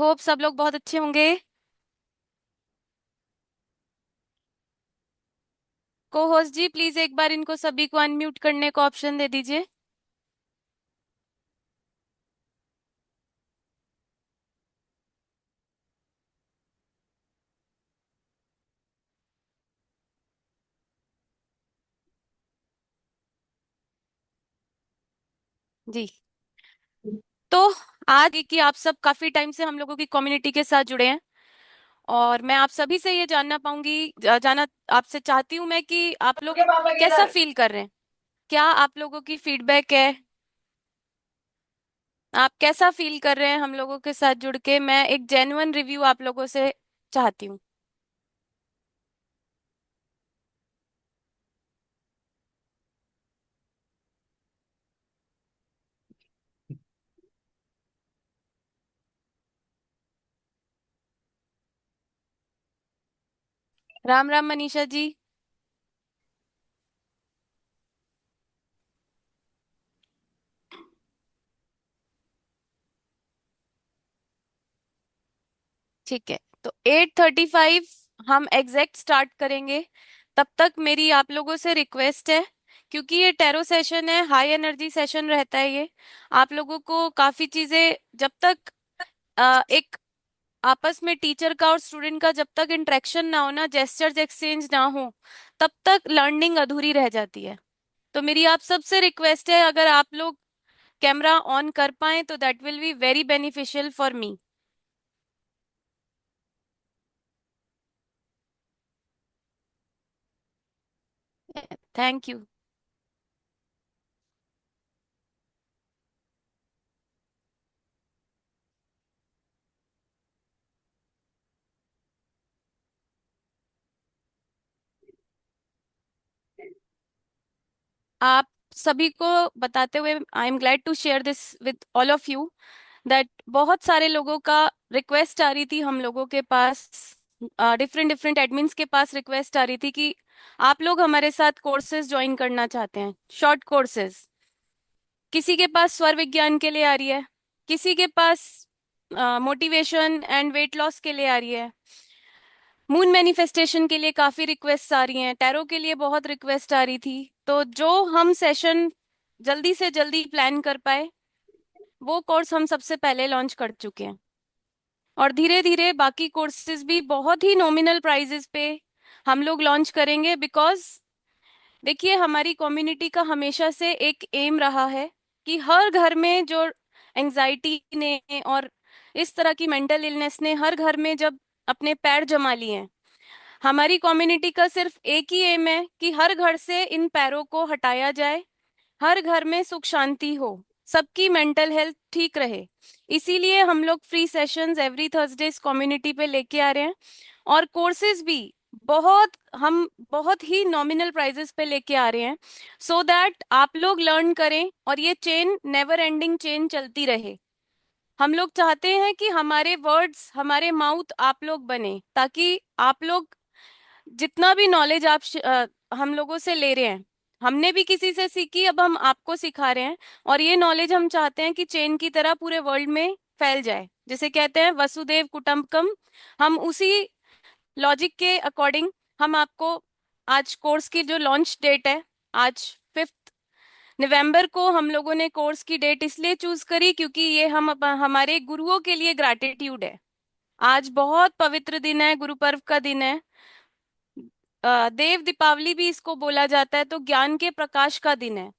Hope सब लोग बहुत अच्छे होंगे। को होस्ट जी, प्लीज एक बार इनको सभी को अनम्यूट करने का ऑप्शन दे दीजिए। जी। तो आज कि आप सब काफी टाइम से हम लोगों की कम्युनिटी के साथ जुड़े हैं, और मैं आप सभी से ये जानना पाऊंगी, जाना आपसे चाहती हूँ मैं कि आप लोग के पापा कैसा किधर। फील कर रहे हैं। क्या आप लोगों की फीडबैक है? आप कैसा फील कर रहे हैं हम लोगों के साथ जुड़ के? मैं एक जेन्युइन रिव्यू आप लोगों से चाहती हूँ। राम राम मनीषा जी। ठीक है, तो 8:35 हम एग्जैक्ट स्टार्ट करेंगे। तब तक मेरी आप लोगों से रिक्वेस्ट है, क्योंकि ये टैरो सेशन है, हाई एनर्जी सेशन रहता है ये। आप लोगों को काफी चीजें, जब तक एक आपस में टीचर का और स्टूडेंट का जब तक इंटरेक्शन ना हो ना, जेस्चर्स एक्सचेंज ना हो, तब तक लर्निंग अधूरी रह जाती है। तो मेरी आप सबसे रिक्वेस्ट है, अगर आप लोग कैमरा ऑन कर पाए तो that will be very beneficial for me. Thank you. आप सभी को बताते हुए I am glad to share this with all of you that बहुत सारे लोगों का रिक्वेस्ट आ रही थी हम लोगों के पास, डिफरेंट डिफरेंट एडमिन्स के पास रिक्वेस्ट आ रही थी कि आप लोग हमारे साथ कोर्सेज ज्वाइन करना चाहते हैं, शॉर्ट कोर्सेज। किसी के पास स्वर विज्ञान के लिए आ रही है, किसी के पास मोटिवेशन एंड वेट लॉस के लिए आ रही है, मून मैनिफेस्टेशन के लिए काफी रिक्वेस्ट आ रही हैं, टैरो के लिए बहुत रिक्वेस्ट आ रही थी। तो जो हम सेशन जल्दी से जल्दी प्लान कर पाए, वो कोर्स हम सबसे पहले लॉन्च कर चुके हैं। और धीरे धीरे बाकी कोर्सेज भी बहुत ही नॉमिनल प्राइजेस पे हम लोग लॉन्च करेंगे। बिकॉज देखिए, हमारी कम्युनिटी का हमेशा से एक एम रहा है कि हर घर में जो एंजाइटी ने और इस तरह की मेंटल इलनेस ने हर घर में जब अपने पैर जमा लिए हैं, हमारी कम्युनिटी का सिर्फ एक ही एम है कि हर घर से इन पैरों को हटाया जाए, हर घर में सुख शांति हो, सबकी मेंटल हेल्थ ठीक रहे। इसीलिए हम लोग फ्री सेशंस एवरी थर्सडे इस कम्युनिटी पे लेके आ रहे हैं, और कोर्सेज भी बहुत हम बहुत ही नॉमिनल प्राइजेस पे लेके आ रहे हैं, सो दैट आप लोग लर्न करें और ये चेन नेवर एंडिंग चेन चलती रहे। हम लोग चाहते हैं कि हमारे वर्ड्स, हमारे माउथ आप लोग बने, ताकि आप लोग जितना भी नॉलेज हम लोगों से ले रहे हैं, हमने भी किसी से सीखी, अब हम आपको सिखा रहे हैं। और ये नॉलेज हम चाहते हैं कि चेन की तरह पूरे वर्ल्ड में फैल जाए, जिसे कहते हैं वसुदेव कुटुंबकम। हम उसी लॉजिक के अकॉर्डिंग हम आपको आज कोर्स की जो लॉन्च डेट है, आज 5 नवंबर को हम लोगों ने कोर्स की डेट इसलिए चूज करी क्योंकि ये हम हमारे गुरुओं के लिए ग्रैटिट्यूड है। आज बहुत पवित्र दिन है, गुरु पर्व का दिन है। देव दीपावली भी इसको बोला जाता है, तो ज्ञान के प्रकाश का दिन है।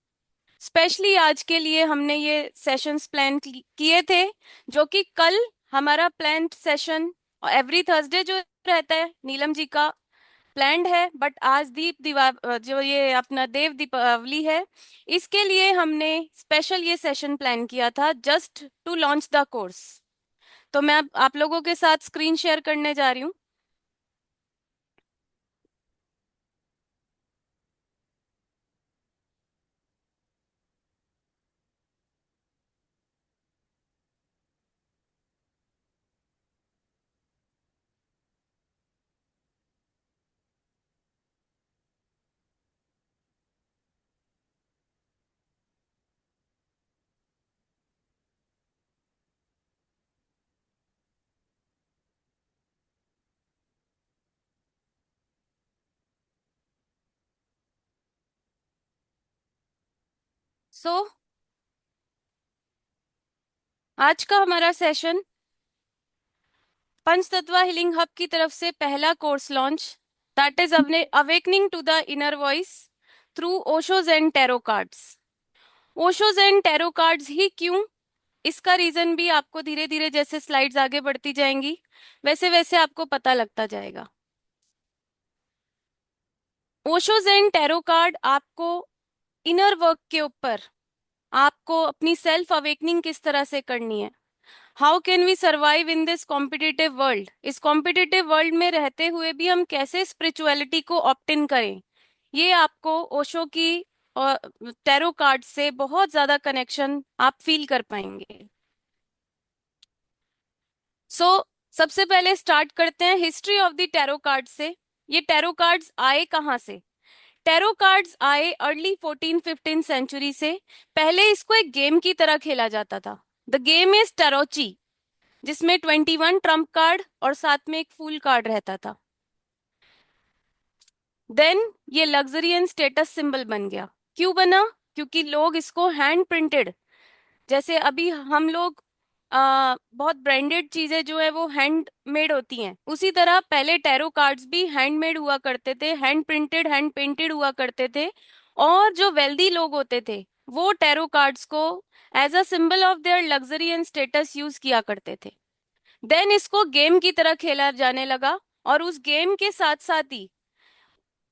स्पेशली आज के लिए हमने ये सेशंस प्लान किए थे, जो कि कल हमारा प्लान सेशन एवरी थर्सडे जो रहता है नीलम जी का प्लान्ड है, बट आज जो ये अपना देव दीपावली है, इसके लिए हमने स्पेशल ये सेशन प्लान किया था just to launch the course. तो मैं अब आप लोगों के साथ स्क्रीन शेयर करने जा रही हूँ। सो आज का हमारा सेशन पंचतत्व हीलिंग हब की तरफ से पहला course launch, that is awakening to the inner voice through Osho's and tarot cards. Osho's and tarot cards ही क्यों, इसका रीजन भी आपको धीरे धीरे जैसे स्लाइड्स आगे बढ़ती जाएंगी वैसे वैसे आपको पता लगता जाएगा। ओशोज एंड टैरो कार्ड आपको इनर वर्क के ऊपर, आपको अपनी सेल्फ अवेकनिंग किस तरह से करनी है, how can we survive in this competitive world, इस कॉम्पिटिटिव वर्ल्ड में रहते हुए भी हम कैसे स्पिरिचुअलिटी को ऑप्ट करें, ये आपको ओशो की और टैरो कार्ड से बहुत ज्यादा कनेक्शन आप फील कर पाएंगे। सो सबसे पहले स्टार्ट करते हैं history of the tarot card से। ये टैरो कार्ड्स आए कहाँ से? टैरो कार्ड्स आए अर्ली 14-15 सेंचुरी से। पहले इसको एक गेम की तरह खेला जाता था। द गेम इज टैरोची, जिसमें 21 ट्रम्प कार्ड और साथ में एक फूल कार्ड रहता था। देन ये लग्जरी एंड स्टेटस सिंबल बन गया। क्यों बना? क्योंकि लोग इसको हैंड प्रिंटेड, जैसे अभी हम लोग बहुत ब्रांडेड चीजें जो है वो हैंड मेड होती हैं, उसी तरह पहले टैरो कार्ड्स भी हैंडमेड हुआ करते थे, हैंड प्रिंटेड हैंड पेंटेड हुआ करते थे। और जो वेल्दी लोग होते थे वो टैरो कार्ड्स को as a symbol of their luxury and status use किया करते थे। देन इसको गेम की तरह खेला जाने लगा, और उस गेम के साथ साथ ही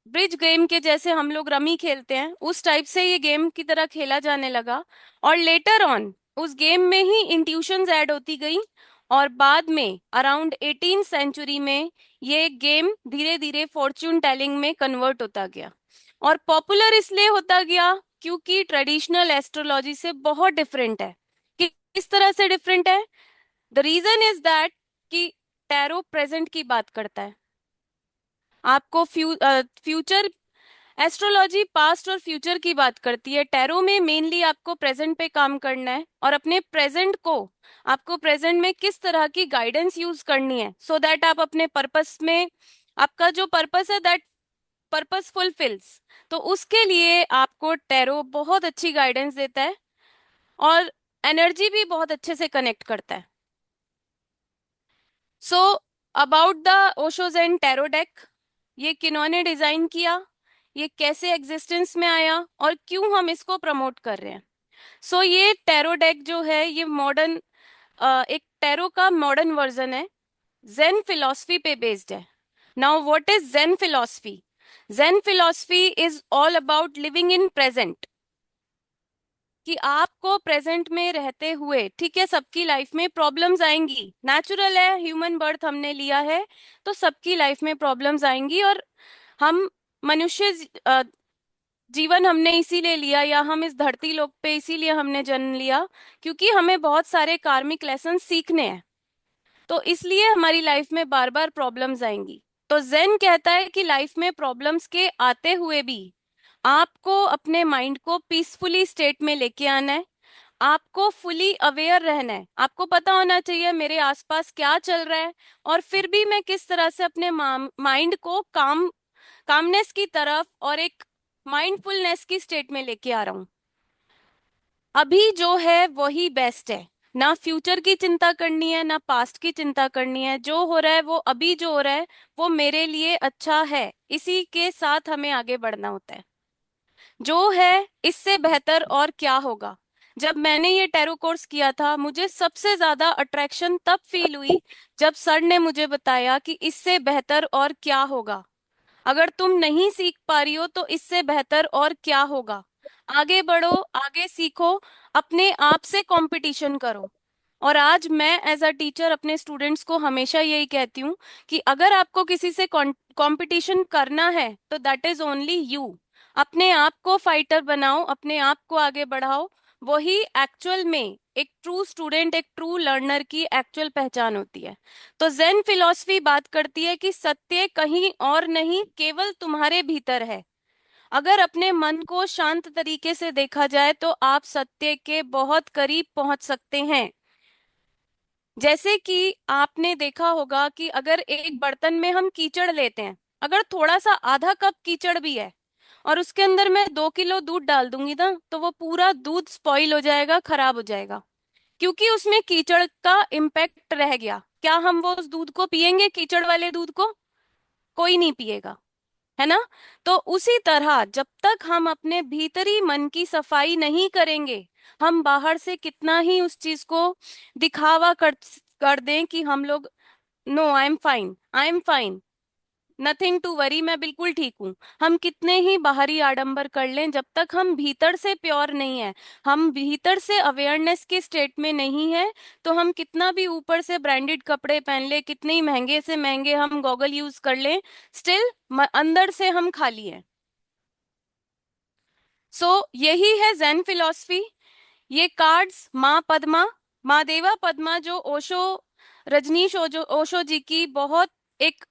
ब्रिज गेम के जैसे हम लोग रमी खेलते हैं उस टाइप से ये गेम की तरह खेला जाने लगा। और लेटर ऑन उस गेम में ही इंट्यूशंस ऐड होती गई, और बाद में अराउंड 18 सेंचुरी में ये गेम धीरे धीरे फॉर्च्यून टेलिंग में कन्वर्ट होता गया। और पॉपुलर इसलिए होता गया क्योंकि ट्रेडिशनल एस्ट्रोलॉजी से बहुत डिफरेंट है। किस तरह से डिफरेंट है? द रीजन इज दैट कि टैरो प्रेजेंट की बात करता है, आपको फ्यूचर, एस्ट्रोलॉजी पास्ट और फ्यूचर की बात करती है, टैरो में मेनली आपको प्रेजेंट पे काम करना है और अपने प्रेजेंट को, आपको प्रेजेंट में किस तरह की गाइडेंस यूज करनी है सो दैट आप अपने पर्पस में, आपका जो पर्पस है दैट पर्पस फुलफिल्स, तो उसके लिए आपको टैरो बहुत अच्छी गाइडेंस देता है और एनर्जी भी बहुत अच्छे से कनेक्ट करता है। So about the Osho's and tarot deck, ये किन्होंने डिजाइन किया, ये कैसे एग्जिस्टेंस में आया और क्यों हम इसको प्रमोट कर रहे हैं। सो ये टैरो डेक जो है ये मॉडर्न, एक टैरो का मॉडर्न वर्जन है, जेन फिलॉसफी पे बेस्ड है। Now what is Zen philosophy? Zen philosophy is all about living in present, कि आपको प्रेजेंट में रहते हुए, ठीक है सबकी लाइफ में प्रॉब्लम्स आएंगी, नेचुरल है, ह्यूमन बर्थ हमने लिया है तो सबकी लाइफ में प्रॉब्लम्स आएंगी। और हम मनुष्य जीवन हमने इसीलिए लिया, या हम इस धरती लोक पे इसीलिए हमने जन्म लिया क्योंकि हमें बहुत सारे कार्मिक लेसन सीखने हैं, तो इसलिए हमारी लाइफ में बार बार प्रॉब्लम्स आएंगी। तो जेन कहता है कि लाइफ में प्रॉब्लम्स के आते हुए भी आपको अपने माइंड को पीसफुली स्टेट में लेके आना है, आपको फुली अवेयर रहना है, आपको पता होना चाहिए मेरे आसपास क्या चल रहा है और फिर भी मैं किस तरह से अपने माइंड को कामनेस की तरफ और एक माइंडफुलनेस की स्टेट में लेके आ रहा हूँ। अभी जो है वही बेस्ट है, ना फ्यूचर की चिंता करनी है ना पास्ट की चिंता करनी है, जो हो रहा है वो अभी जो हो रहा है वो मेरे लिए अच्छा है, इसी के साथ हमें आगे बढ़ना होता है। जो है इससे बेहतर और क्या होगा। जब मैंने ये टैरो कोर्स किया था मुझे सबसे ज्यादा अट्रैक्शन तब फील हुई जब सर ने मुझे बताया कि इससे बेहतर और क्या होगा, अगर तुम नहीं सीख पा रही हो तो इससे बेहतर और क्या होगा, आगे बढ़ो, आगे सीखो, अपने आप से कंपटीशन करो। और आज मैं एज अ टीचर अपने स्टूडेंट्स को हमेशा यही कहती हूँ कि अगर आपको किसी से कंपटीशन करना है तो दैट इज ओनली यू, अपने आप को फाइटर बनाओ, अपने आप को आगे बढ़ाओ, वही एक्चुअल में एक ट्रू स्टूडेंट, एक ट्रू लर्नर की एक्चुअल पहचान होती है। तो जेन फिलॉसफी बात करती है कि सत्य कहीं और नहीं, केवल तुम्हारे भीतर है। अगर अपने मन को शांत तरीके से देखा जाए तो आप सत्य के बहुत करीब पहुंच सकते हैं। जैसे कि आपने देखा होगा कि अगर एक बर्तन में हम कीचड़ लेते हैं, अगर थोड़ा सा आधा कप कीचड़ भी है और उसके अंदर मैं 2 किलो दूध डाल दूंगी ना, तो वो पूरा दूध स्पॉइल हो जाएगा, खराब हो जाएगा, क्योंकि उसमें कीचड़ का इम्पैक्ट रह गया। क्या हम वो उस दूध को पियेंगे, कीचड़ वाले दूध को? कोई नहीं पिएगा, है ना? तो उसी तरह जब तक हम अपने भीतरी मन की सफाई नहीं करेंगे, हम बाहर से कितना ही उस चीज को दिखावा कर दें कि हम लोग, no I am fine, I am fine, nothing to worry, मैं बिल्कुल ठीक हूँ, हम कितने ही बाहरी आडंबर कर लें, जब तक हम भीतर से प्योर नहीं है, हम भीतर से अवेयरनेस के स्टेट में नहीं है, तो हम कितना भी ऊपर से ब्रांडेड कपड़े पहन ले, कितने ही महंगे से महंगे हम गॉगल यूज कर लें, स्टिल अंदर से हम खाली हैं। सो यही है जैन फिलॉसफी। ये कार्ड्स माँ पद्मा, माँ देवा पद्मा, जो ओशो, रजनीश ओशो जी की बहुत एक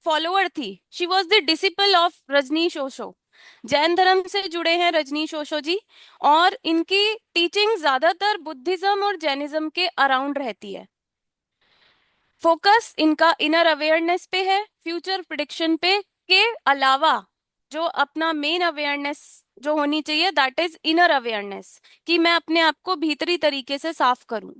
फॉलोअर थी। She was the disciple of Rajneesh Osho. Jain धर्म से जुड़े हैं रजनीश ओशो जी, और इनकी टीचिंग ज्यादातर बुद्धिज्म और जैनिज्म के अराउंड रहती है। फोकस इनका इनर अवेयरनेस पे है, फ्यूचर प्रिडिक्शन पे, के अलावा जो अपना मेन अवेयरनेस जो होनी चाहिए, दैट इज इनर अवेयरनेस, कि मैं अपने आप को भीतरी तरीके से साफ करूं।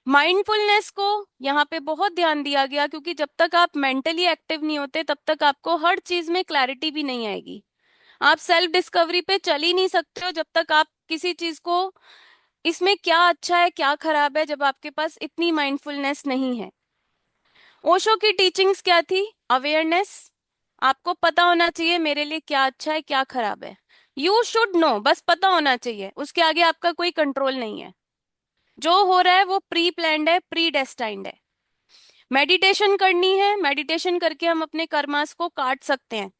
माइंडफुलनेस को यहाँ पे बहुत ध्यान दिया गया, क्योंकि जब तक आप मेंटली एक्टिव नहीं होते तब तक आपको हर चीज में क्लैरिटी भी नहीं आएगी। आप सेल्फ डिस्कवरी पे चल ही नहीं सकते हो जब तक आप किसी चीज को, इसमें क्या अच्छा है क्या खराब है, जब आपके पास इतनी माइंडफुलनेस नहीं है। ओशो की टीचिंग्स क्या थी? अवेयरनेस, आपको पता होना चाहिए मेरे लिए क्या अच्छा है क्या खराब है। यू शुड नो, बस पता होना चाहिए, उसके आगे आपका कोई कंट्रोल नहीं है। जो हो रहा है वो प्री प्लान्ड है, प्री डेस्टाइंड है। मेडिटेशन करनी है, मेडिटेशन करके हम अपने कर्मास को काट सकते हैं।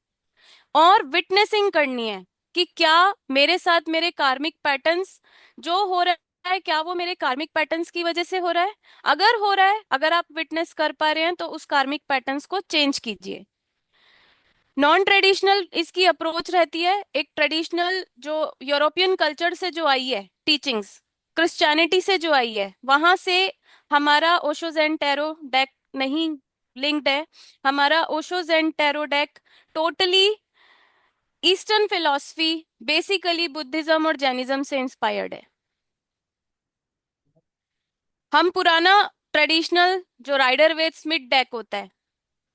और विटनेसिंग करनी है कि क्या मेरे साथ मेरे कार्मिक पैटर्न्स जो हो रहा है, क्या वो मेरे कार्मिक पैटर्न्स की वजह से हो रहा है? अगर हो रहा है, अगर आप विटनेस कर पा रहे हैं, तो उस कार्मिक पैटर्न्स को चेंज कीजिए। नॉन ट्रेडिशनल इसकी अप्रोच रहती है। एक ट्रेडिशनल जो यूरोपियन कल्चर से जो आई है टीचिंग्स, क्रिश्चियनिटी से जो आई है, वहां से हमारा ओशो ज़ेन टैरो डेक नहीं लिंक्ड है। हमारा Osho Zen tarot deck totally eastern philosophy, basically Buddhism और जैनिज्म से इंस्पायर्ड है। हम पुराना ट्रेडिशनल जो राइडर वेट स्मिथ डेक होता है,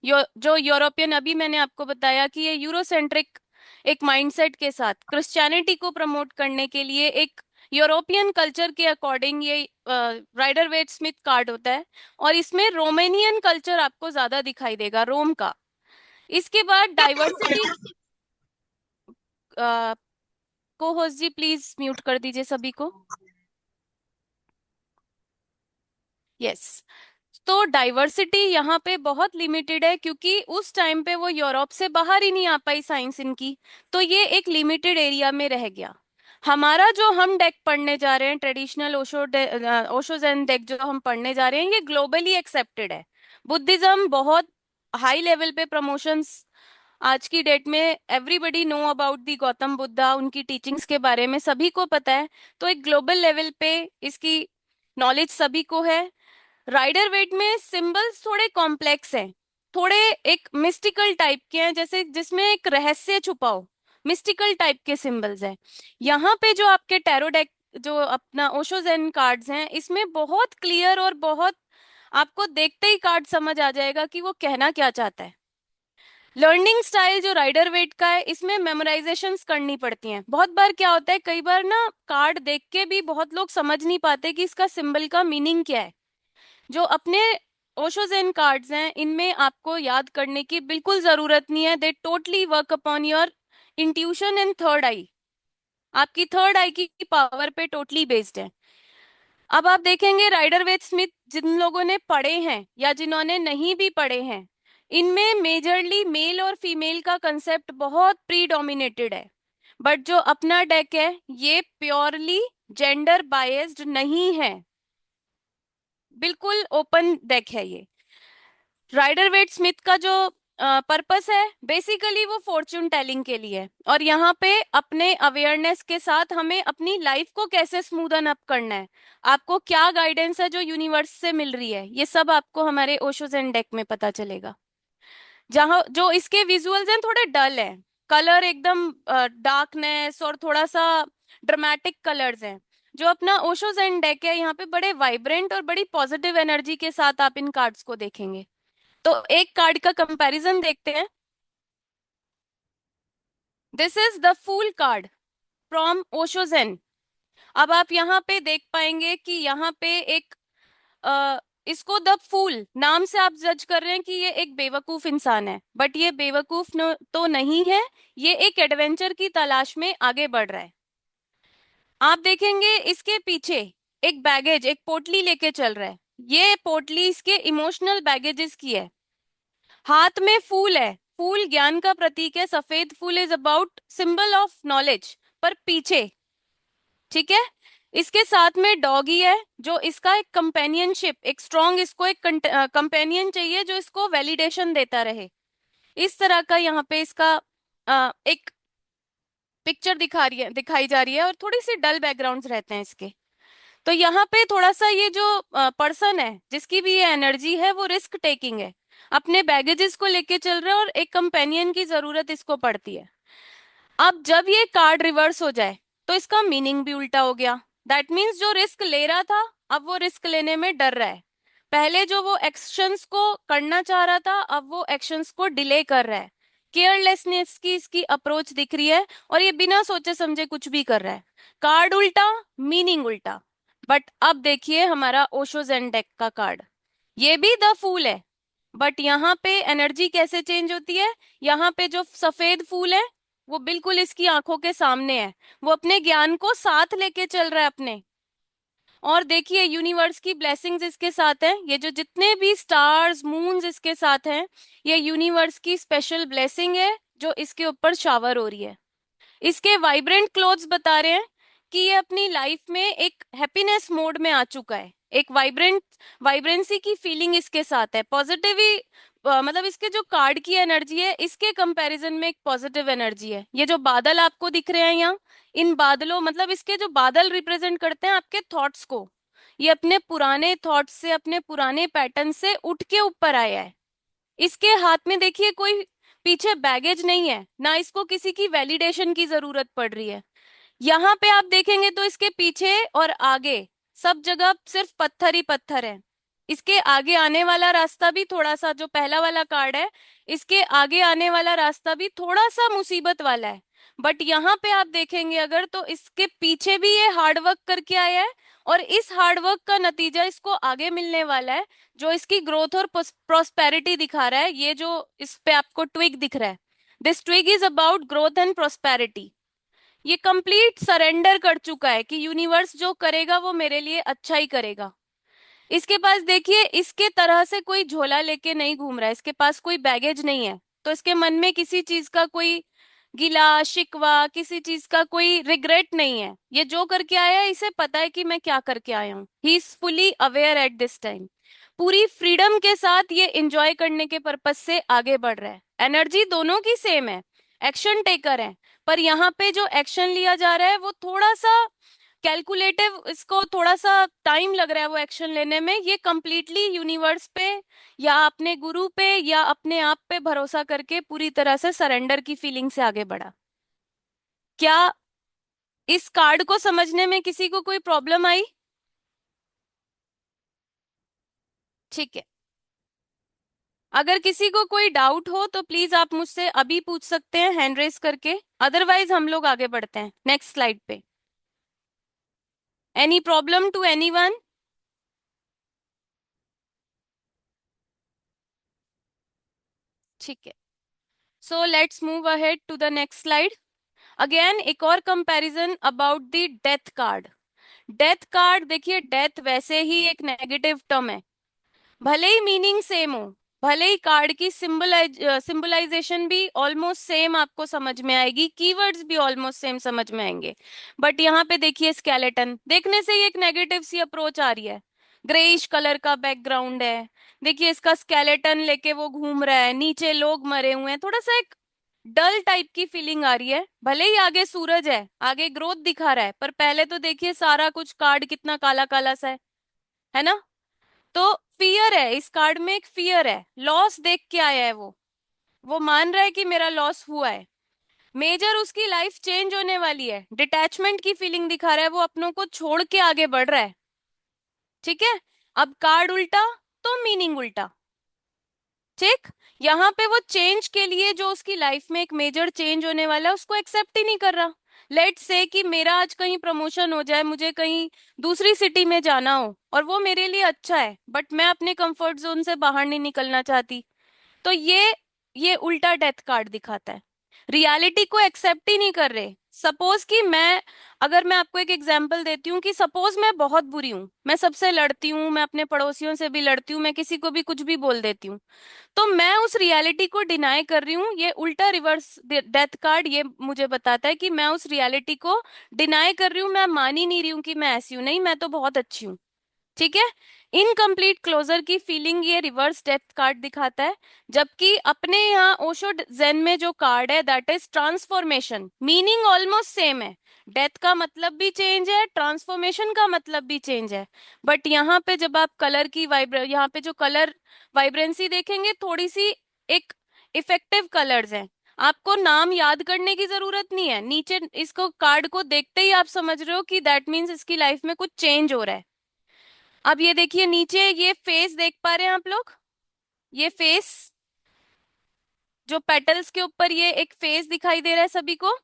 जो यूरोपियन, अभी मैंने आपको बताया कि ये यूरोसेंट्रिक एक माइंडसेट के साथ क्रिश्चियनिटी को प्रमोट करने के लिए एक यूरोपियन कल्चर के अकॉर्डिंग ये राइडर वेट स्मिथ कार्ड होता है। और इसमें रोमेनियन कल्चर आपको ज्यादा दिखाई देगा, रोम का। इसके बाद डाइवर्सिटी, को होस्ट जी प्लीज म्यूट कर दीजिए सभी को। यस। तो डाइवर्सिटी यहाँ पे बहुत लिमिटेड है, क्योंकि उस टाइम पे वो यूरोप से बाहर ही नहीं आ पाई साइंस इनकी, तो ये एक लिमिटेड एरिया में रह गया। हमारा जो हम डेक पढ़ने जा रहे हैं, ट्रेडिशनल ओशो ज़ेन डेक जो हम पढ़ने जा रहे हैं, ये ग्लोबली एक्सेप्टेड है। बुद्धिज्म बहुत हाई लेवल पे प्रमोशंस, आज की डेट में everybody know about the Gautam Buddha, उनकी टीचिंग्स के बारे में सभी को पता है। तो एक ग्लोबल लेवल पे इसकी नॉलेज सभी को है। राइडर वेट में सिंबल्स थोड़े कॉम्प्लेक्स हैं, थोड़े एक मिस्टिकल टाइप के हैं, जैसे जिसमें एक रहस्य छुपा हो, मिस्टिकल टाइप के सिंबल्स हैं। यहाँ पे जो आपके टैरो डेक, जो अपना ओशो ज़ेन कार्ड्स हैं, इसमें बहुत क्लियर और बहुत, आपको देखते ही कार्ड समझ आ जाएगा कि वो कहना क्या चाहता है। लर्निंग स्टाइल जो राइडर वेट का है, इसमें मेमोराइजेशंस करनी पड़ती हैं। बहुत बार क्या होता है, कई बार ना कार्ड देख के भी बहुत लोग समझ नहीं पाते कि इसका सिंबल का मीनिंग क्या है। जो अपने ओशो ज़ेन कार्ड्स हैं, इनमें आपको याद करने की बिल्कुल जरूरत नहीं है। They totally work upon your intuition and third eye, आपकी थर्ड आई की पावर पे टोटली बेस्ड है। अब आप देखेंगे राइडर वेट स्मिथ, जिन लोगों ने पढ़े हैं या जिन्होंने नहीं भी पढ़े हैं, इनमें मेजरली मेल और फीमेल का कंसेप्ट बहुत प्रीडोमिनेटेड है। बट जो अपना डेक है, ये प्योरली जेंडर बायस्ड नहीं है, बिल्कुल ओपन डेक है ये। राइडर वेट स्मिथ का जो पर्पस है, बेसिकली वो फॉर्च्यून टेलिंग के लिए है। और यहाँ पे अपने अवेयरनेस के साथ हमें अपनी लाइफ को कैसे स्मूदन अप करना है, आपको क्या गाइडेंस है जो यूनिवर्स से मिल रही है, ये सब आपको हमारे ओशो ज़ेन डेक में पता चलेगा। जहाँ जो इसके विजुअल्स हैं थोड़े डल हैं, कलर एकदम डार्कनेस और थोड़ा सा ड्रामेटिक कलर्स हैं। जो अपना ओशो ज़ेन डेक है, यहाँ पे बड़े वाइब्रेंट और बड़ी पॉजिटिव एनर्जी के साथ आप इन कार्ड्स को देखेंगे। तो एक कार्ड का कंपैरिजन देखते हैं। This is the fool card from Osho Zen. अब आप यहाँ पे देख पाएंगे कि यहाँ पे एक इसको द फूल नाम से आप जज कर रहे हैं कि ये एक बेवकूफ इंसान है, बट ये बेवकूफ तो नहीं है। ये एक एडवेंचर की तलाश में आगे बढ़ रहा है। आप देखेंगे इसके पीछे एक बैगेज, एक पोटली लेके चल रहा है। ये पोटली इसके इमोशनल बैगेजेस की है। हाथ में फूल है, फूल ज्ञान का प्रतीक है। सफेद फूल is about symbol of knowledge. पर पीछे, ठीक है, इसके साथ में डॉगी है जो इसका एक कंपेनियनशिप, एक स्ट्रॉन्ग, इसको एक कंपेनियन चाहिए जो इसको वैलिडेशन देता रहे। इस तरह का यहाँ पे इसका एक पिक्चर दिखाई जा रही है, और थोड़ी सी डल बैकग्राउंड्स रहते हैं इसके। तो यहाँ पे थोड़ा सा ये जो पर्सन है जिसकी भी ये एनर्जी है, वो रिस्क टेकिंग है। अपने बैगेजेस को लेके चल रहा है और एक कंपेनियन की जरूरत इसको पड़ती है। अब जब ये कार्ड रिवर्स हो जाए तो इसका मीनिंग भी उल्टा हो गया। दैट मीन्स जो रिस्क ले रहा था, अब वो रिस्क लेने में डर रहा है। पहले जो वो एक्शंस को करना चाह रहा था, अब वो एक्शंस को डिले कर रहा है। केयरलेसनेस की इसकी अप्रोच दिख रही है, और ये बिना सोचे समझे कुछ भी कर रहा है। कार्ड उल्टा, मीनिंग उल्टा। बट अब देखिए हमारा ओशो ज़ेन डेक का कार्ड, ये भी द फूल है। बट यहाँ पे एनर्जी कैसे चेंज होती है। यहाँ पे जो सफेद फूल है वो बिल्कुल इसकी आंखों के सामने है। वो अपने ज्ञान को साथ लेके चल रहा है अपने। और देखिए यूनिवर्स की ब्लेसिंग्स इसके साथ हैं। ये जो जितने भी स्टार्स मून्स इसके साथ हैं, ये यूनिवर्स की स्पेशल ब्लेसिंग है जो इसके ऊपर शावर हो रही है। इसके वाइब्रेंट क्लोथ्स बता रहे हैं कि ये अपनी लाइफ में एक हैप्पीनेस मोड में आ चुका है। एक वाइब्रेंसी की फीलिंग इसके साथ है। पॉजिटिव ही मतलब इसके जो कार्ड की एनर्जी है, इसके कंपैरिजन में एक पॉजिटिव एनर्जी है। ये जो बादल आपको दिख रहे हैं यहाँ, इन बादलों, मतलब इसके जो बादल रिप्रेजेंट करते हैं आपके थॉट्स को। ये अपने पुराने थॉट्स से, अपने पुराने पैटर्न से उठ के ऊपर आया है। इसके हाथ में देखिए कोई पीछे बैगेज नहीं है, ना इसको किसी की वैलिडेशन की जरूरत पड़ रही है। यहाँ पे आप देखेंगे तो इसके पीछे और आगे सब जगह सिर्फ पत्थर ही पत्थर है। इसके आगे आने वाला रास्ता भी थोड़ा सा, जो पहला वाला कार्ड है, इसके आगे आने वाला रास्ता भी थोड़ा सा मुसीबत वाला है। बट यहाँ पे आप देखेंगे अगर, तो इसके पीछे भी ये हार्ड वर्क करके आया है, और इस हार्ड वर्क का नतीजा इसको आगे मिलने वाला है, जो इसकी ग्रोथ और प्रोस्पेरिटी दिखा रहा है। ये जो इस पे आपको ट्विग दिख रहा है, this twig is about growth and prosperity. ये कंप्लीट सरेंडर कर चुका है कि यूनिवर्स जो करेगा वो मेरे लिए अच्छा ही करेगा। इसके पास देखिए इसके तरह से कोई झोला लेके नहीं घूम रहा है, इसके पास कोई बैगेज नहीं है। तो इसके मन में किसी चीज का कोई गिला शिकवा, किसी चीज का कोई रिग्रेट नहीं है। ये जो करके आया है इसे पता है कि मैं क्या करके आया हूँ। He is fully aware at this time. पूरी फ्रीडम के साथ ये एंजॉय करने के पर्पज से आगे बढ़ रहा है। एनर्जी दोनों की सेम है, एक्शन टेकर है। पर यहाँ पे जो एक्शन लिया जा रहा है वो थोड़ा सा कैलकुलेटिव, इसको थोड़ा सा टाइम लग रहा है वो एक्शन लेने में। ये कंप्लीटली यूनिवर्स पे या अपने गुरु पे या अपने आप पे भरोसा करके पूरी तरह से सरेंडर की फीलिंग से आगे बढ़ा। क्या इस कार्ड को समझने में किसी को कोई प्रॉब्लम आई? ठीक है, अगर किसी को कोई डाउट हो तो प्लीज आप मुझसे अभी पूछ सकते हैं हैंड रेस करके। अदरवाइज हम लोग आगे बढ़ते हैं नेक्स्ट स्लाइड पे। Any problem to anyone? ठीक है, so let's move ahead to the next slide. Again एक और comparison about the death card. Death card देखिए, डेथ वैसे ही एक नेगेटिव टर्म है। भले ही मीनिंग सेम हो, भले ही कार्ड की सिंबलाइजेशन भी ऑलमोस्ट सेम आपको समझ में आएगी, कीवर्ड्स भी ऑलमोस्ट सेम समझ में आएंगे, बट यहाँ पे देखिए स्केलेटन देखने से ही एक नेगेटिव सी अप्रोच आ रही है। ग्रेइश कलर का बैकग्राउंड है। देखिए इसका स्केलेटन लेके वो घूम रहा है, नीचे लोग मरे हुए हैं, थोड़ा सा एक डल टाइप की फीलिंग आ रही है। भले ही आगे सूरज है, आगे ग्रोथ दिखा रहा है, पर पहले तो देखिए सारा कुछ कार्ड कितना काला काला सा है ना। तो फियर है इस कार्ड में, एक फियर है, लॉस देख के आया है वो मान रहा है कि मेरा लॉस हुआ है। मेजर उसकी लाइफ चेंज होने वाली है, डिटैचमेंट की फीलिंग दिखा रहा है, वो अपनों को छोड़ के आगे बढ़ रहा है। ठीक है। अब कार्ड उल्टा तो मीनिंग उल्टा। ठीक। यहाँ पे वो चेंज के लिए, जो उसकी लाइफ में एक मेजर चेंज होने वाला है, उसको एक्सेप्ट ही नहीं कर रहा। लेट्स से कि मेरा आज कहीं प्रमोशन हो जाए, मुझे कहीं दूसरी सिटी में जाना हो और वो मेरे लिए अच्छा है, बट मैं अपने कंफर्ट जोन से बाहर नहीं निकलना चाहती। तो ये उल्टा डेथ कार्ड दिखाता है। रियलिटी को एक्सेप्ट ही नहीं कर रहे। सपोज कि मैं, अगर मैं आपको एक एग्जांपल देती हूँ कि सपोज मैं बहुत बुरी हूँ, मैं सबसे लड़ती हूँ, मैं अपने पड़ोसियों से भी लड़ती हूँ, मैं किसी को भी कुछ भी बोल देती हूँ, तो मैं उस रियलिटी को डिनाई कर रही हूँ। ये उल्टा रिवर्स डेथ कार्ड ये मुझे बताता है कि मैं उस रियलिटी को डिनाई कर रही हूँ, मैं मान ही नहीं रही हूँ कि मैं ऐसी हूँ, नहीं मैं तो बहुत अच्छी हूँ। ठीक है। इनकम्प्लीट क्लोजर की फीलिंग ये रिवर्स डेप्थ कार्ड दिखाता है। जबकि अपने यहाँ ओशो जेन में जो कार्ड है that is transformation, meaning almost same है। डेथ का मतलब भी चेंज है, ट्रांसफॉर्मेशन का मतलब भी चेंज है। बट यहाँ पे जब आप कलर की यहाँ पे जो कलर वाइब्रेंसी देखेंगे, थोड़ी सी एक इफेक्टिव कलर्स हैं। आपको नाम याद करने की जरूरत नहीं है, नीचे इसको कार्ड को देखते ही आप समझ रहे हो कि दैट मीन्स इसकी लाइफ में कुछ चेंज हो रहा है। अब ये देखिए नीचे ये फेस देख पा रहे हैं आप लोग, ये फेस, जो पेटल्स के ऊपर ये एक फेस दिखाई दे रहा है सभी को।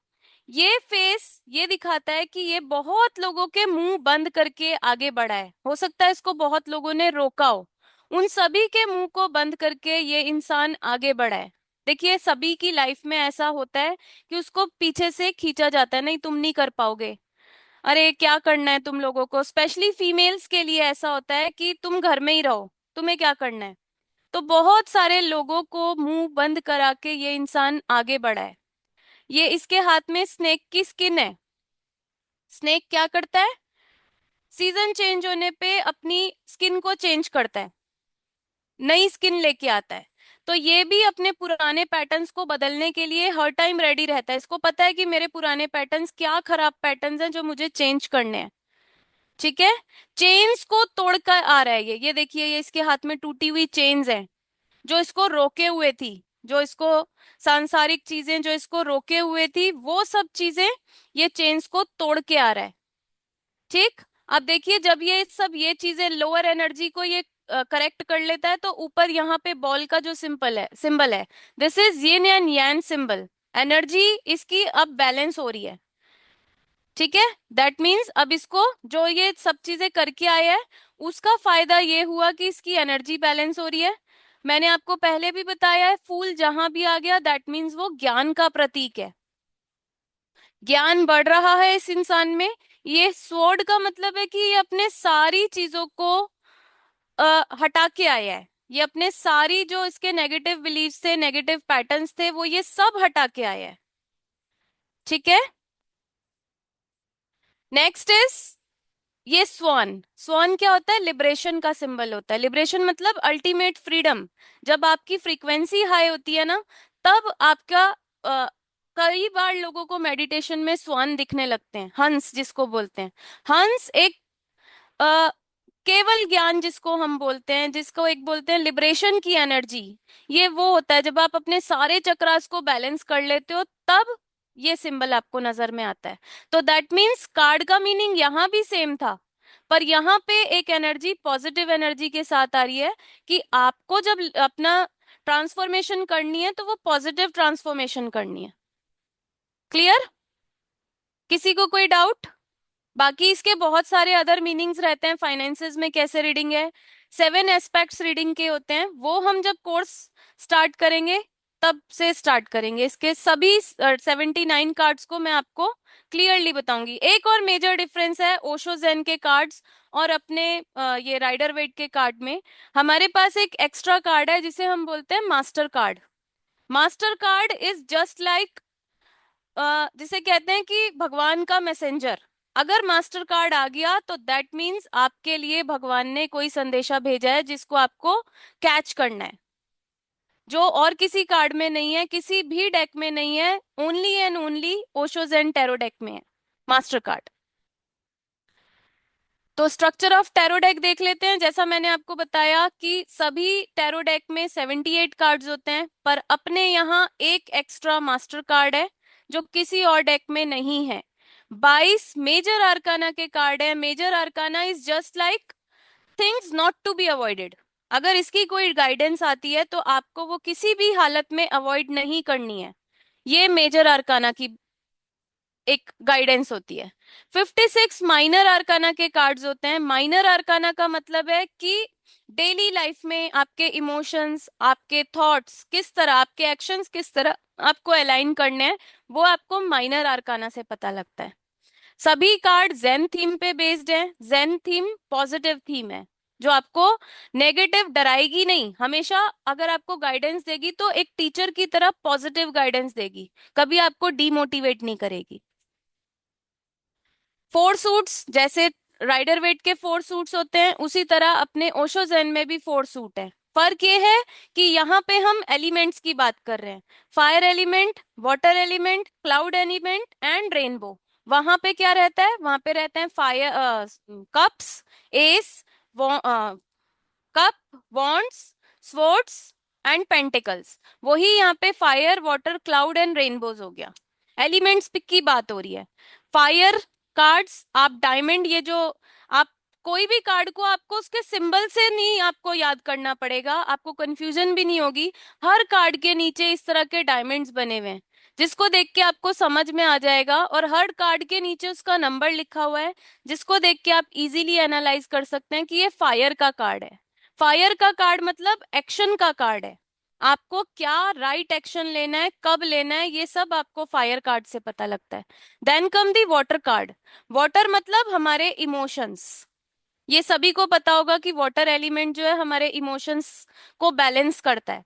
ये फेस ये दिखाता है कि ये बहुत लोगों के मुंह बंद करके आगे बढ़ा है, हो सकता है इसको बहुत लोगों ने रोका हो, उन सभी के मुंह को बंद करके ये इंसान आगे बढ़ा है। देखिए सभी की लाइफ में ऐसा होता है कि उसको पीछे से खींचा जाता है, नहीं तुम नहीं कर पाओगे, अरे क्या करना है तुम लोगों को, स्पेशली फीमेल्स के लिए ऐसा होता है कि तुम घर में ही रहो, तुम्हें क्या करना है। तो बहुत सारे लोगों को मुंह बंद करा के ये इंसान आगे बढ़ा है। ये इसके हाथ में स्नेक की स्किन है। स्नेक क्या करता है, सीजन चेंज होने पे अपनी स्किन को चेंज करता है, नई स्किन लेके आता है। तो ये भी अपने पुराने पैटर्न्स को बदलने के लिए हर टाइम रेडी रहता है, इसको पता है कि मेरे पुराने पैटर्न्स क्या खराब पैटर्न्स हैं जो मुझे चेंज करने हैं। ठीक है। चेन्स को तोड़कर आ रहा है ये देखिए, ये इसके हाथ में टूटी हुई चेन्स हैं जो इसको रोके हुए थी, जो इसको सांसारिक चीजें जो इसको रोके हुए थी, वो सब चीजें ये चेन्स को तोड़ के आ रहा है। ठीक। अब देखिए जब ये सब ये चीजें लोअर एनर्जी को ये करेक्ट कर लेता है, तो ऊपर यहाँ पे बॉल का जो सिंबल है, this is yin and yang symbol. Energy इसकी अब बैलेंस हो रही है। ठीक है। दैट मीन्स अब इसको जो ये सब चीजें करके आया है, उसका फायदा ये हुआ कि इसकी एनर्जी बैलेंस हो रही है। मैंने आपको पहले भी बताया है, फूल जहां भी आ गया दैट मीन्स वो ज्ञान का प्रतीक है। ज्ञान बढ़ रहा है इस इंसान में। ये स्वॉर्ड का मतलब है कि ये अपने सारी चीजों को हटा के आया है। ये अपने सारी जो इसके नेगेटिव बिलीव्स थे, नेगेटिव पैटर्न्स थे, वो ये सब हटा के आया है। ठीक है। नेक्स्ट इज ये स्वान। स्वान क्या होता है, लिबरेशन का सिंबल होता है। लिबरेशन मतलब अल्टीमेट फ्रीडम। जब आपकी फ्रीक्वेंसी हाई होती है ना, तब आपका कई बार लोगों को मेडिटेशन में स्वान दिखने लगते हैं, हंस जिसको बोलते हैं। हंस एक अ, केवल ज्ञान जिसको हम बोलते हैं, जिसको एक बोलते हैं लिबरेशन की एनर्जी। ये वो होता है जब आप अपने सारे चक्रास को बैलेंस कर लेते हो, तब ये सिंबल आपको नजर में आता है। तो दैट मीन्स कार्ड का मीनिंग यहाँ भी सेम था, पर यहाँ पे एक एनर्जी पॉजिटिव एनर्जी के साथ आ रही है कि आपको जब अपना ट्रांसफॉर्मेशन करनी है तो वो पॉजिटिव ट्रांसफॉर्मेशन करनी है। क्लियर? किसी को कोई डाउट? बाकी इसके बहुत सारे अदर मीनिंग्स रहते हैं। फाइनेंसेस में कैसे रीडिंग है, 7 एस्पेक्ट्स रीडिंग के होते हैं, वो हम जब कोर्स स्टार्ट करेंगे तब से स्टार्ट करेंगे। इसके सभी 79 कार्ड्स को मैं आपको क्लियरली बताऊंगी। एक और मेजर डिफरेंस है ओशो जेन के कार्ड्स और अपने ये राइडर वेट के कार्ड में। हमारे पास एक एक्स्ट्रा कार्ड है जिसे हम बोलते हैं master card. Master card is just like, जिसे कहते हैं कि भगवान का मैसेंजर। अगर मास्टर कार्ड आ गया तो दैट मीन्स आपके लिए भगवान ने कोई संदेशा भेजा है जिसको आपको कैच करना है, जो और किसी कार्ड में नहीं है, किसी भी डेक में नहीं है, only and only Osho's and tarot deck में है मास्टर कार्ड। तो स्ट्रक्चर ऑफ टैरो डेक देख लेते हैं। जैसा मैंने आपको बताया कि सभी टैरो डेक में 78 कार्ड्स होते हैं, पर अपने यहाँ एक एक्स्ट्रा मास्टर कार्ड है जो किसी और डेक में नहीं है। 22 मेजर आर्काना के कार्ड है। Major arcana is just like things not to be avoided. अगर इसकी कोई गाइडेंस आती है तो आपको वो किसी भी हालत में अवॉइड नहीं करनी है। ये मेजर आर्काना की एक गाइडेंस होती है। 56 माइनर आर्काना के कार्ड्स होते हैं। माइनर आर्काना का मतलब है कि डेली लाइफ में आपके इमोशंस, आपके थॉट्स किस तरह, आपके एक्शंस किस तरह आपको अलाइन करने हैं, वो आपको माइनर आर्काना से पता लगता है। सभी कार्ड जेन थीम पे बेस्ड है। जेन थीम पॉजिटिव थीम है, जो आपको नेगेटिव डराएगी नहीं। हमेशा अगर आपको गाइडेंस देगी तो एक टीचर की तरह पॉजिटिव गाइडेंस देगी, कभी आपको डीमोटिवेट नहीं करेगी। फोर सूट्स, जैसे राइडर वेट के फोर सूट्स होते हैं, उसी तरह अपने ओशो जेन में भी फोर सूट है। फर्क ये है कि यहाँ पे हम एलिमेंट्स की बात कर रहे हैं। Fire element, water element, cloud element and rainbow. वहां पे क्या रहता है? वहां पे रहते हैं fire, cups, S, cup, wands, swords and pentacles. वही यहाँ पे fire, water, cloud and rainbows हो गया। एलिमेंट्स की बात हो रही है। फायर कार्ड्स, आप डायमंड, ये जो आप कोई भी कार्ड को आपको उसके सिंबल से नहीं आपको याद करना पड़ेगा, आपको कंफ्यूजन भी नहीं होगी। हर कार्ड के नीचे इस तरह के डायमंड्स बने हुए हैं, जिसको देख के आपको समझ में आ जाएगा। और हर कार्ड के नीचे उसका नंबर लिखा हुआ है, जिसको देख के आप इजीली एनालाइज कर सकते हैं कि ये फायर का कार्ड है। फायर का कार्ड मतलब एक्शन का कार्ड है। आपको क्या राइट एक्शन लेना है, कब लेना है, ये सब आपको फायर कार्ड से पता लगता है। Then come the water card. Water मतलब हमारे इमोशंस। ये सभी को पता होगा कि वाटर एलिमेंट जो है हमारे इमोशंस को बैलेंस करता है।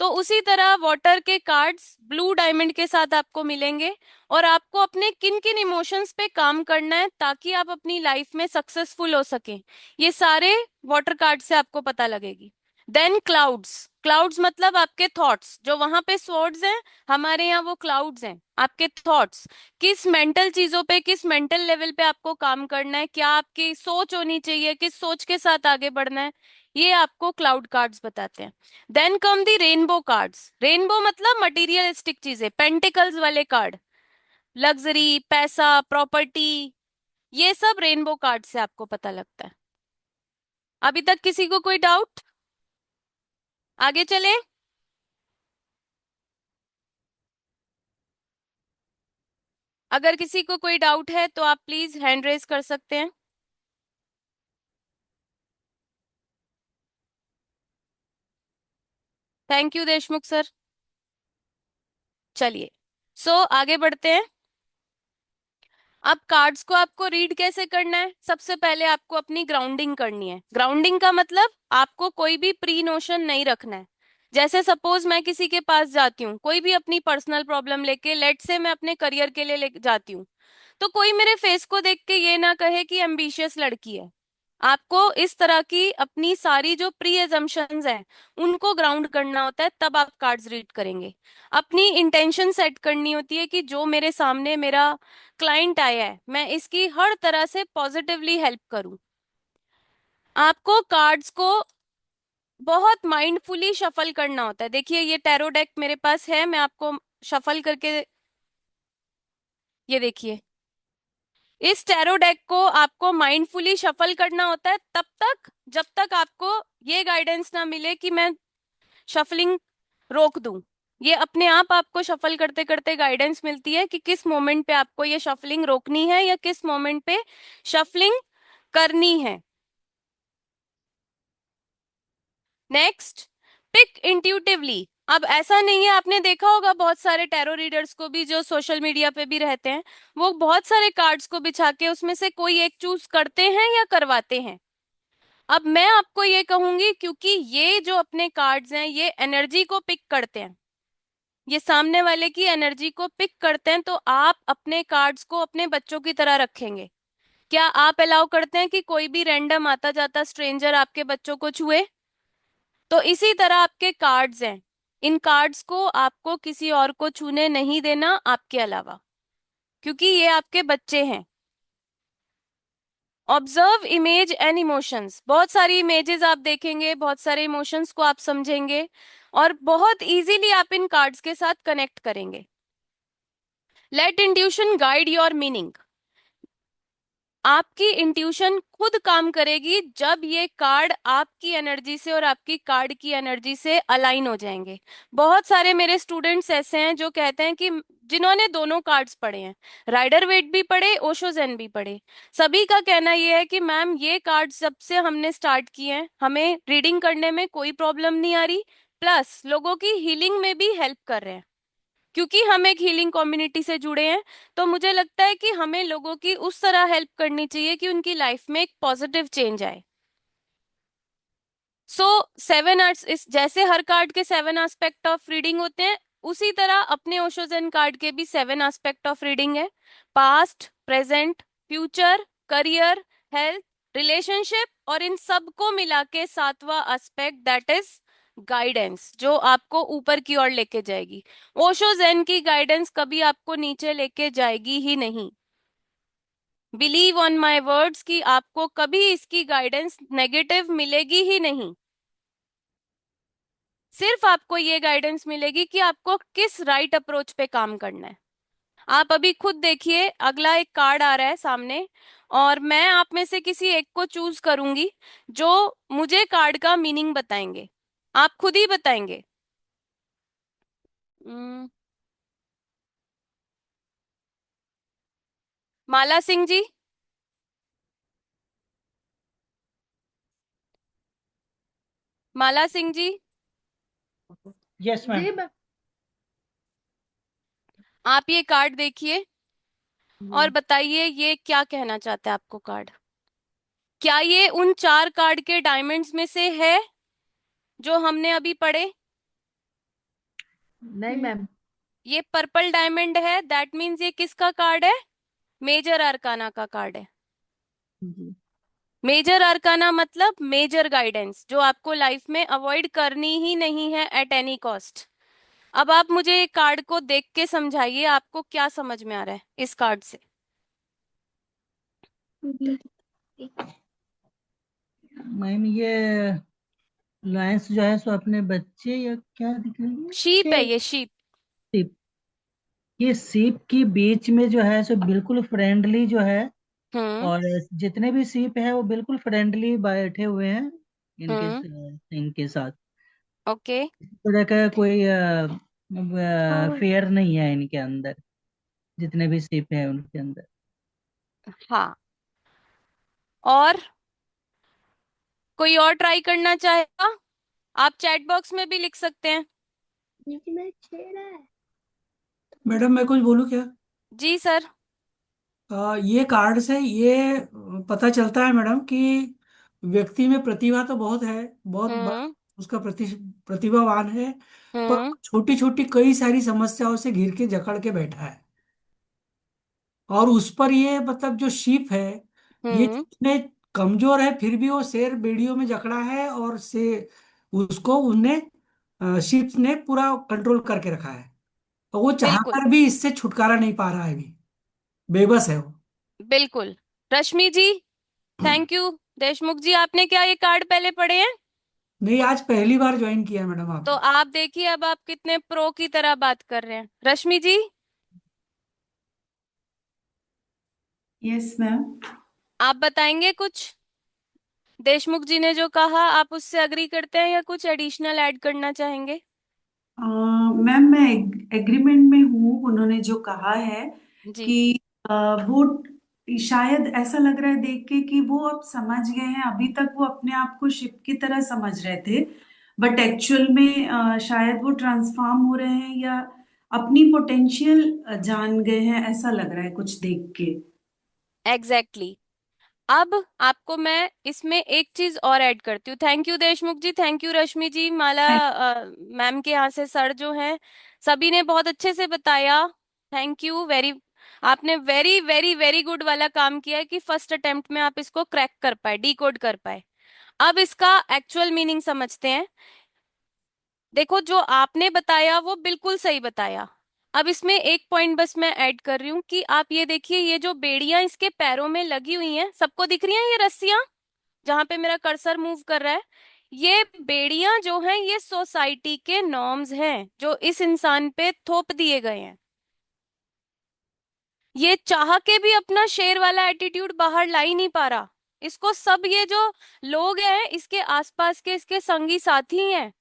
तो उसी तरह वाटर के कार्ड्स ब्लू डायमंड के साथ आपको मिलेंगे। और आपको अपने किन किन इमोशंस पे काम करना है ताकि आप अपनी लाइफ में सक्सेसफुल हो सके, ये सारे वाटर कार्ड से आपको पता लगेगी। Then clouds. क्लाउड्स मतलब आपके थॉट्स, जो वहां पे स्वर्ड्स हैं, हमारे यहाँ वो क्लाउड्स हैं। आपके थॉट्स, किस मेंटल चीजों पे, किस मेंटल लेवल पे आपको काम करना है, क्या आपकी सोच होनी चाहिए, किस सोच के साथ आगे बढ़ना है, ये आपको क्लाउड कार्ड्स बताते हैं। देन कम दी रेनबो कार्ड्स। रेनबो मतलब मटीरियलिस्टिक चीजें, पेंटिकल्स वाले कार्ड, लग्जरी, पैसा, प्रॉपर्टी, ये सब रेनबो कार्ड से आपको पता लगता है। अभी तक किसी को कोई डाउट? आगे चले। अगर किसी को कोई डाउट है तो आप प्लीज हैंड रेज कर सकते हैं। Thank you Deshmukh sir. चलिए, आगे बढ़ते हैं। अब कार्ड्स को आपको रीड कैसे करना है? सबसे पहले आपको अपनी ग्राउंडिंग करनी है। ग्राउंडिंग का मतलब आपको कोई भी प्री नोशन नहीं रखना है। जैसे सपोज मैं किसी के पास जाती हूँ, कोई भी अपनी पर्सनल प्रॉब्लम लेके, लेट से मैं अपने करियर के लिए ले जाती हूँ, तो कोई मेरे फेस को देख के ये ना कहे कि एम्बिशियस लड़की है। आपको इस तरह की अपनी सारी जो प्री एजम्पशंस हैं उनको ग्राउंड करना होता है, तब आप कार्ड्स रीड करेंगे। अपनी इंटेंशन सेट करनी होती है कि जो मेरे सामने मेरा क्लाइंट आया है, मैं इसकी हर तरह से पॉजिटिवली हेल्प करूं। आपको कार्ड्स को बहुत माइंडफुली शफल करना होता है। देखिए, ये टैरो डेक मेरे पास है, मैं आपको शफल करके, ये देखिए, इस टैरो डेक को आपको माइंडफुली शफल करना होता है तब तक जब तक आपको ये गाइडेंस ना मिले कि मैं शफलिंग रोक दूं। ये अपने आप आपको शफल करते करते गाइडेंस मिलती है कि किस मोमेंट पे आपको ये शफलिंग रोकनी है या किस मोमेंट पे शफलिंग करनी है। Next, pick intuitively. अब ऐसा नहीं है, आपने देखा होगा बहुत सारे टैरो रीडर्स को भी जो सोशल मीडिया पे भी रहते हैं, वो बहुत सारे कार्ड्स को बिछा के उसमें से कोई एक चूज करते हैं या करवाते हैं। अब मैं आपको ये कहूंगी, क्योंकि ये जो अपने कार्ड्स हैं ये एनर्जी को पिक करते हैं, ये सामने वाले की एनर्जी को पिक करते हैं, तो आप अपने कार्ड्स को अपने बच्चों की तरह रखेंगे। क्या आप अलाउ करते हैं कि कोई भी रैंडम आता जाता स्ट्रेंजर आपके बच्चों को छुए? तो इसी तरह आपके कार्ड्स हैं, इन कार्ड्स को आपको किसी और को छूने नहीं देना आपके अलावा, क्योंकि ये आपके बच्चे हैं। Observe image and emotions. बहुत सारी इमेजेस आप देखेंगे, बहुत सारे इमोशंस को आप समझेंगे और बहुत इजीली आप इन कार्ड्स के साथ कनेक्ट करेंगे। Let intuition guide your meaning. आपकी इंट्यूशन खुद काम करेगी जब ये कार्ड आपकी एनर्जी से और आपकी कार्ड की एनर्जी से अलाइन हो जाएंगे। बहुत सारे मेरे स्टूडेंट्स ऐसे हैं जो कहते हैं कि जिन्होंने दोनों कार्ड्स पढ़े हैं, राइडर वेट भी पढ़े, ओशो ज़ेन भी पढ़े, सभी का कहना ये है कि मैम ये कार्ड जब से हमने स्टार्ट किए हैं हमें रीडिंग करने में कोई प्रॉब्लम नहीं आ रही, प्लस लोगों की हीलिंग में भी हेल्प कर रहे हैं। क्योंकि हम एक हीलिंग कम्युनिटी से जुड़े हैं, तो मुझे लगता है कि हमें लोगों की उस तरह हेल्प करनी चाहिए कि उनकी लाइफ में एक पॉजिटिव चेंज आए। सो सेवन आर्ट्स इस जैसे हर कार्ड के सेवन एस्पेक्ट ऑफ रीडिंग होते हैं, उसी तरह अपने ओशोजन कार्ड के भी सेवन एस्पेक्ट ऑफ रीडिंग है। Past, present, future, career, health, relationship, और इन सब को मिला के सातवां एस्पेक्ट दैट इज गाइडेंस, जो आपको ऊपर की ओर लेके जाएगी। ओशो ज़ेन की गाइडेंस कभी आपको नीचे लेके जाएगी ही नहीं। बिलीव ऑन माई वर्ड्स कि आपको कभी इसकी गाइडेंस नेगेटिव मिलेगी ही नहीं। सिर्फ आपको ये गाइडेंस मिलेगी कि आपको किस राइट अप्रोच पे काम करना है। आप अभी खुद देखिए, अगला एक कार्ड आ रहा है सामने, और मैं आप में से किसी एक को चूज करूंगी जो मुझे कार्ड का मीनिंग बताएंगे। आप खुद ही बताएंगे। हम्म, माला सिंह जी। माला सिंह जी, यस मैम। आप ये कार्ड देखिए और बताइए ये क्या कहना चाहता है आपको कार्ड। क्या ये उन चार कार्ड के डायमंड्स में से है जो हमने अभी पढ़े? नहीं मैम। ये पर्पल डायमंड है, दैट मीन्स ये किसका कार्ड है? मेजर अरकाना का कार्ड है। जी। मेजर अरकाना मतलब मेजर गाइडेंस, जो आपको लाइफ में अवॉइड करनी ही नहीं है एट एनी कॉस्ट। अब आप मुझे कार्ड को देख के समझाइए, आपको क्या समझ में आ रहा है इस कार्ड से? मैम ये लायंस जो है सो अपने बच्चे या क्या दिख रही है? शीप है, ये शीप। सीप। ये सीप की बीच में जो है सो बिल्कुल फ्रेंडली जो है। हम्म। और जितने भी सीप है वो बिल्कुल फ्रेंडली बैठे हुए हैं इनके हम्म। इनके साथ। ओके। इस तरह का कोई फेयर नहीं है इनके अंदर। जितने भी सीप है उनके अंदर। हाँ, और कोई और ट्राई करना चाहेगा? आप चैट बॉक्स में भी लिख सकते हैं। मैडम मैं कुछ बोलूँ क्या? जी सर। ये कार्ड से ये पता चलता है मैडम कि व्यक्ति में प्रतिभा तो बहुत है, बहुत हम्म। उसका प्रतिभावान है। पर हम्म। छोटी छोटी कई सारी समस्याओं से घिर के जकड़ के बैठा है। और उस पर ये मतलब जो शीप है, ये हम्म। जितने कमजोर है फिर भी वो शेर बेड़ियों में जकड़ा है, और से उसको उनने शीप ने पूरा कंट्रोल करके रखा है। और वो चाह बिल्कुल। कर भी इससे छुटकारा नहीं पा रहा है अभी। बेबस है वो। बिल्कुल। रश्मि जी, थैंक यू। देशमुख जी, आपने क्या ये कार्ड पहले पढ़े हैं? नहीं, आज पहली बार ज्वाइन किया मैडम तो आपने। आप देखिए अब आप कितने प्रो की तरह बात कर रहे हैं। रश्मि जी, यस मैम। आप बताएंगे कुछ? देशमुख जी ने जो कहा आप उससे अग्री करते हैं या कुछ एडिशनल ऐड करना चाहेंगे? मैम मैं एग्रीमेंट में हूँ, उन्होंने जो कहा है जी। कि अ, वो शायद ऐसा लग रहा है देख के कि वो अब समझ गए हैं। अभी तक वो अपने आप को शिप की तरह समझ रहे थे, बट एक्चुअल में शायद वो ट्रांसफॉर्म हो रहे हैं या अपनी पोटेंशियल जान गए हैं, ऐसा लग रहा है कुछ देख के। Exactly exactly. अब आपको मैं इसमें एक चीज और ऐड करती हूँ। Thank you Deshmukh ji, thank you Rashmi ji. Mala ma'am के यहाँ से सर जो हैं, सभी ने बहुत अच्छे से बताया। Thank you very. आपने वेरी वेरी वेरी गुड वाला काम किया है कि फर्स्ट अटेम्प्ट में आप इसको क्रैक कर पाए, डिकोड कर पाए। अब इसका एक्चुअल मीनिंग समझते हैं। देखो, जो आपने बताया वो बिल्कुल सही बताया। अब इसमें एक पॉइंट बस मैं ऐड कर रही हूँ कि आप ये देखिए, ये जो बेड़ियां इसके पैरों में लगी हुई हैं, सबको दिख रही हैं ये रस्सियां जहां पे मेरा कर्सर मूव कर रहा है? ये बेड़ियां जो हैं ये सोसाइटी के नॉर्म्स हैं जो इस इंसान पे थोप दिए गए हैं। ये चाह के भी अपना शेर वाला एटीट्यूड बाहर ला ही नहीं पा रहा। इसको सब ये जो लोग हैं इसके आसपास के इसके संगी साथी हैं,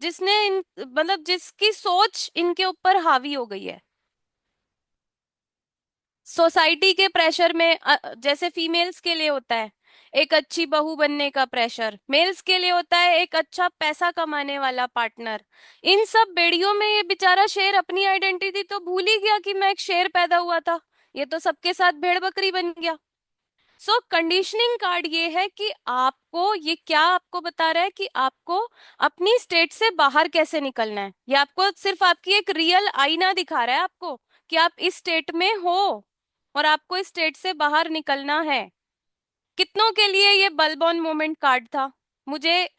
जिसने इन मतलब जिसकी सोच इनके ऊपर हावी हो गई है। सोसाइटी के प्रेशर में जैसे फीमेल्स के लिए होता है एक अच्छी बहू बनने का प्रेशर, मेल्स के लिए होता है एक अच्छा पैसा कमाने वाला पार्टनर। इन सब बेड़ियों में ये बेचारा शेर अपनी आइडेंटिटी तो भूल ही गया कि मैं एक शेर पैदा हुआ था। ये तो सबके साथ भेड़ बकरी बन गया। सो कंडीशनिंग कार्ड ये है कि आपको ये क्या आपको बता रहा है कि आपको अपनी स्टेट से बाहर कैसे निकलना है। ये आपको सिर्फ आपकी एक रियल आईना दिखा रहा है आपको कि आप इस स्टेट में हो और आपको इस स्टेट से बाहर निकलना है। कितनों के लिए ये बल्ब ऑन मोमेंट कार्ड था? मुझे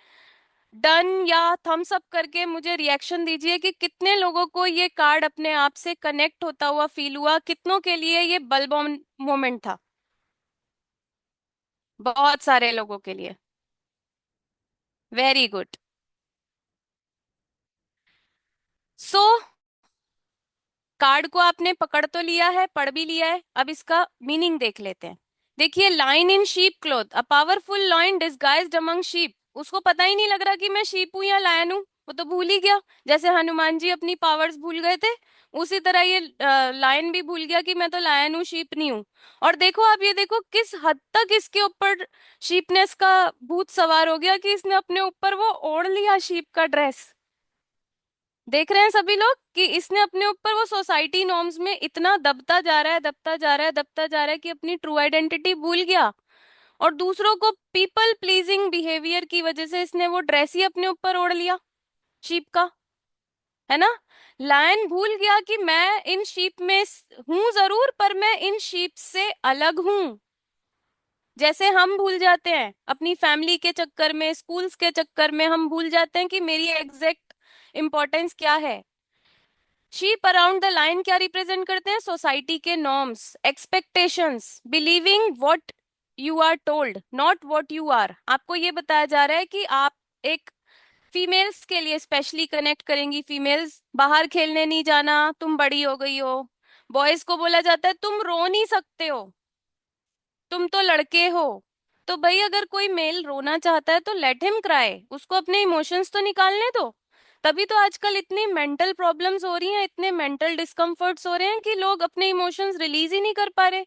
डन या थम्स अप करके मुझे रिएक्शन दीजिए कि कितने लोगों को ये कार्ड अपने आप से कनेक्ट होता हुआ फील हुआ, कितनों के लिए ये बल्ब ऑन मोमेंट था? बहुत सारे लोगों के लिए। Very good. सो कार्ड को आपने पकड़ तो लिया है, पढ़ भी लिया है, अब इसका मीनिंग देख लेते हैं। देखिए, line in sheep cloth, a powerful lion disguised among sheep. उसको पता ही नहीं लग रहा कि मैं शीप हूं या लायन हूं, वो तो भूल ही गया। जैसे हनुमान जी अपनी पावर्स भूल गए थे, उसी तरह ये लायन भी भूल गया कि मैं तो लायन हूँ, शीप नहीं हूँ। और देखो आप, ये देखो किस हद तक इसके ऊपर शीपनेस का भूत सवार हो गया कि इसने अपने ऊपर वो ओढ़ लिया शीप का ड्रेस। देख रहे हैं सभी लोग कि इसने अपने ऊपर वो सोसाइटी नॉर्म्स में इतना दबता जा रहा है, दबता जा रहा है, दबता जा रहा है कि अपनी ट्रू आइडेंटिटी भूल गया। और दूसरों को पीपल प्लीजिंग बिहेवियर की वजह से इसने वो ड्रेस ही अपने ऊपर ओढ़ लिया शीप का, है ना। लायन भूल गया कि मैं इन शीप में हूं जरूर, पर मैं इन शीप से अलग हूं। जैसे हम भूल जाते हैं अपनी फैमिली के चक्कर में, स्कूल्स के चक्कर में, हम भूल जाते हैं कि मेरी एग्जैक्ट इंपॉर्टेंस क्या है। शीप अराउंड द लाइन क्या रिप्रेजेंट करते हैं? सोसाइटी के norms, expectations, believing what you are told not what you are. आपको ये बताया जा रहा है कि आप एक फीमेल्स के लिए स्पेशली कनेक्ट करेंगी। फीमेल्स, बाहर खेलने नहीं जाना, तुम बड़ी हो गई हो। बॉयज को बोला जाता है तुम रो नहीं सकते हो, तुम तो लड़के हो। तो भाई अगर कोई मेल रोना चाहता है तो लेट हिम क्राई, उसको अपने इमोशंस तो निकालने दो। तभी तो आजकल इतनी मेंटल प्रॉब्लम्स हो रही हैं, इतने मेंटल डिस्कम्फर्ट्स हो रहे हैं कि लोग अपने इमोशंस रिलीज ही नहीं कर पा रहे।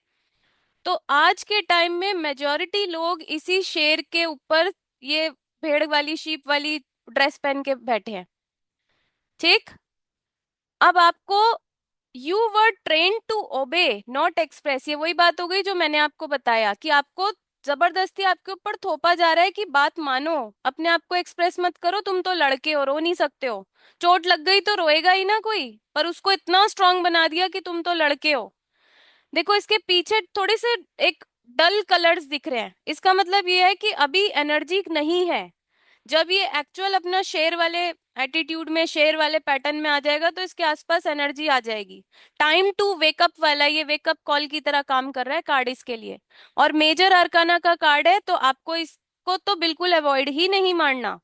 तो आज के टाइम में मेजोरिटी लोग इसी शेर के ऊपर ये भेड़ वाली शीप वाली ड्रेस पहन के बैठे हैं। ठीक। अब आपको you were train to obey not express, ये वही बात हो गई जो मैंने आपको बताया कि आपको जबरदस्ती आपके ऊपर थोपा जा रहा है कि बात मानो, अपने आप को एक्सप्रेस मत करो, तुम तो लड़के हो, रो नहीं सकते हो। चोट लग गई तो रोएगा ही ना कोई, पर उसको इतना स्ट्रांग बना दिया कि तुम तो लड़के हो। देखो इसके पीछे थोड़े से एक डल कलर्स दिख रहे हैं, इसका मतलब ये है कि अभी एनर्जी नहीं है। जब ये एक्चुअल अपना शेर वाले एटीट्यूड में, शेर वाले पैटर्न में आ जाएगा तो इसके आसपास एनर्जी आ जाएगी। टाइम टू वेकअप वाला ये वेकअप कॉल की तरह काम कर रहा है कार्ड इसके लिए। और मेजर अरकाना का कार्ड है, तो आपको इसको तो बिल्कुल अवॉइड ही नहीं मारना।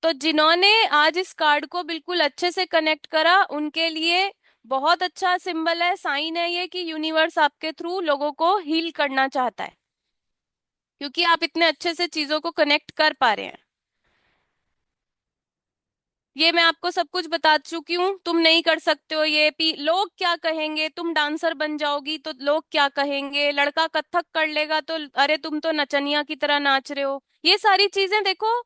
तो जिन्होंने आज इस कार्ड को बिल्कुल अच्छे से कनेक्ट करा उनके लिए बहुत अच्छा सिंबल है, साइन है ये कि यूनिवर्स आपके थ्रू लोगों को हील करना चाहता है, क्योंकि आप इतने अच्छे से चीजों को कनेक्ट कर पा रहे हैं। ये मैं आपको सब कुछ बता चुकी हूँ, तुम नहीं कर सकते हो ये, लोग क्या कहेंगे, तुम डांसर बन जाओगी तो लोग क्या कहेंगे, लड़का कथक कर लेगा तो अरे तुम तो नचनिया की तरह नाच रहे हो। ये सारी चीजें देखो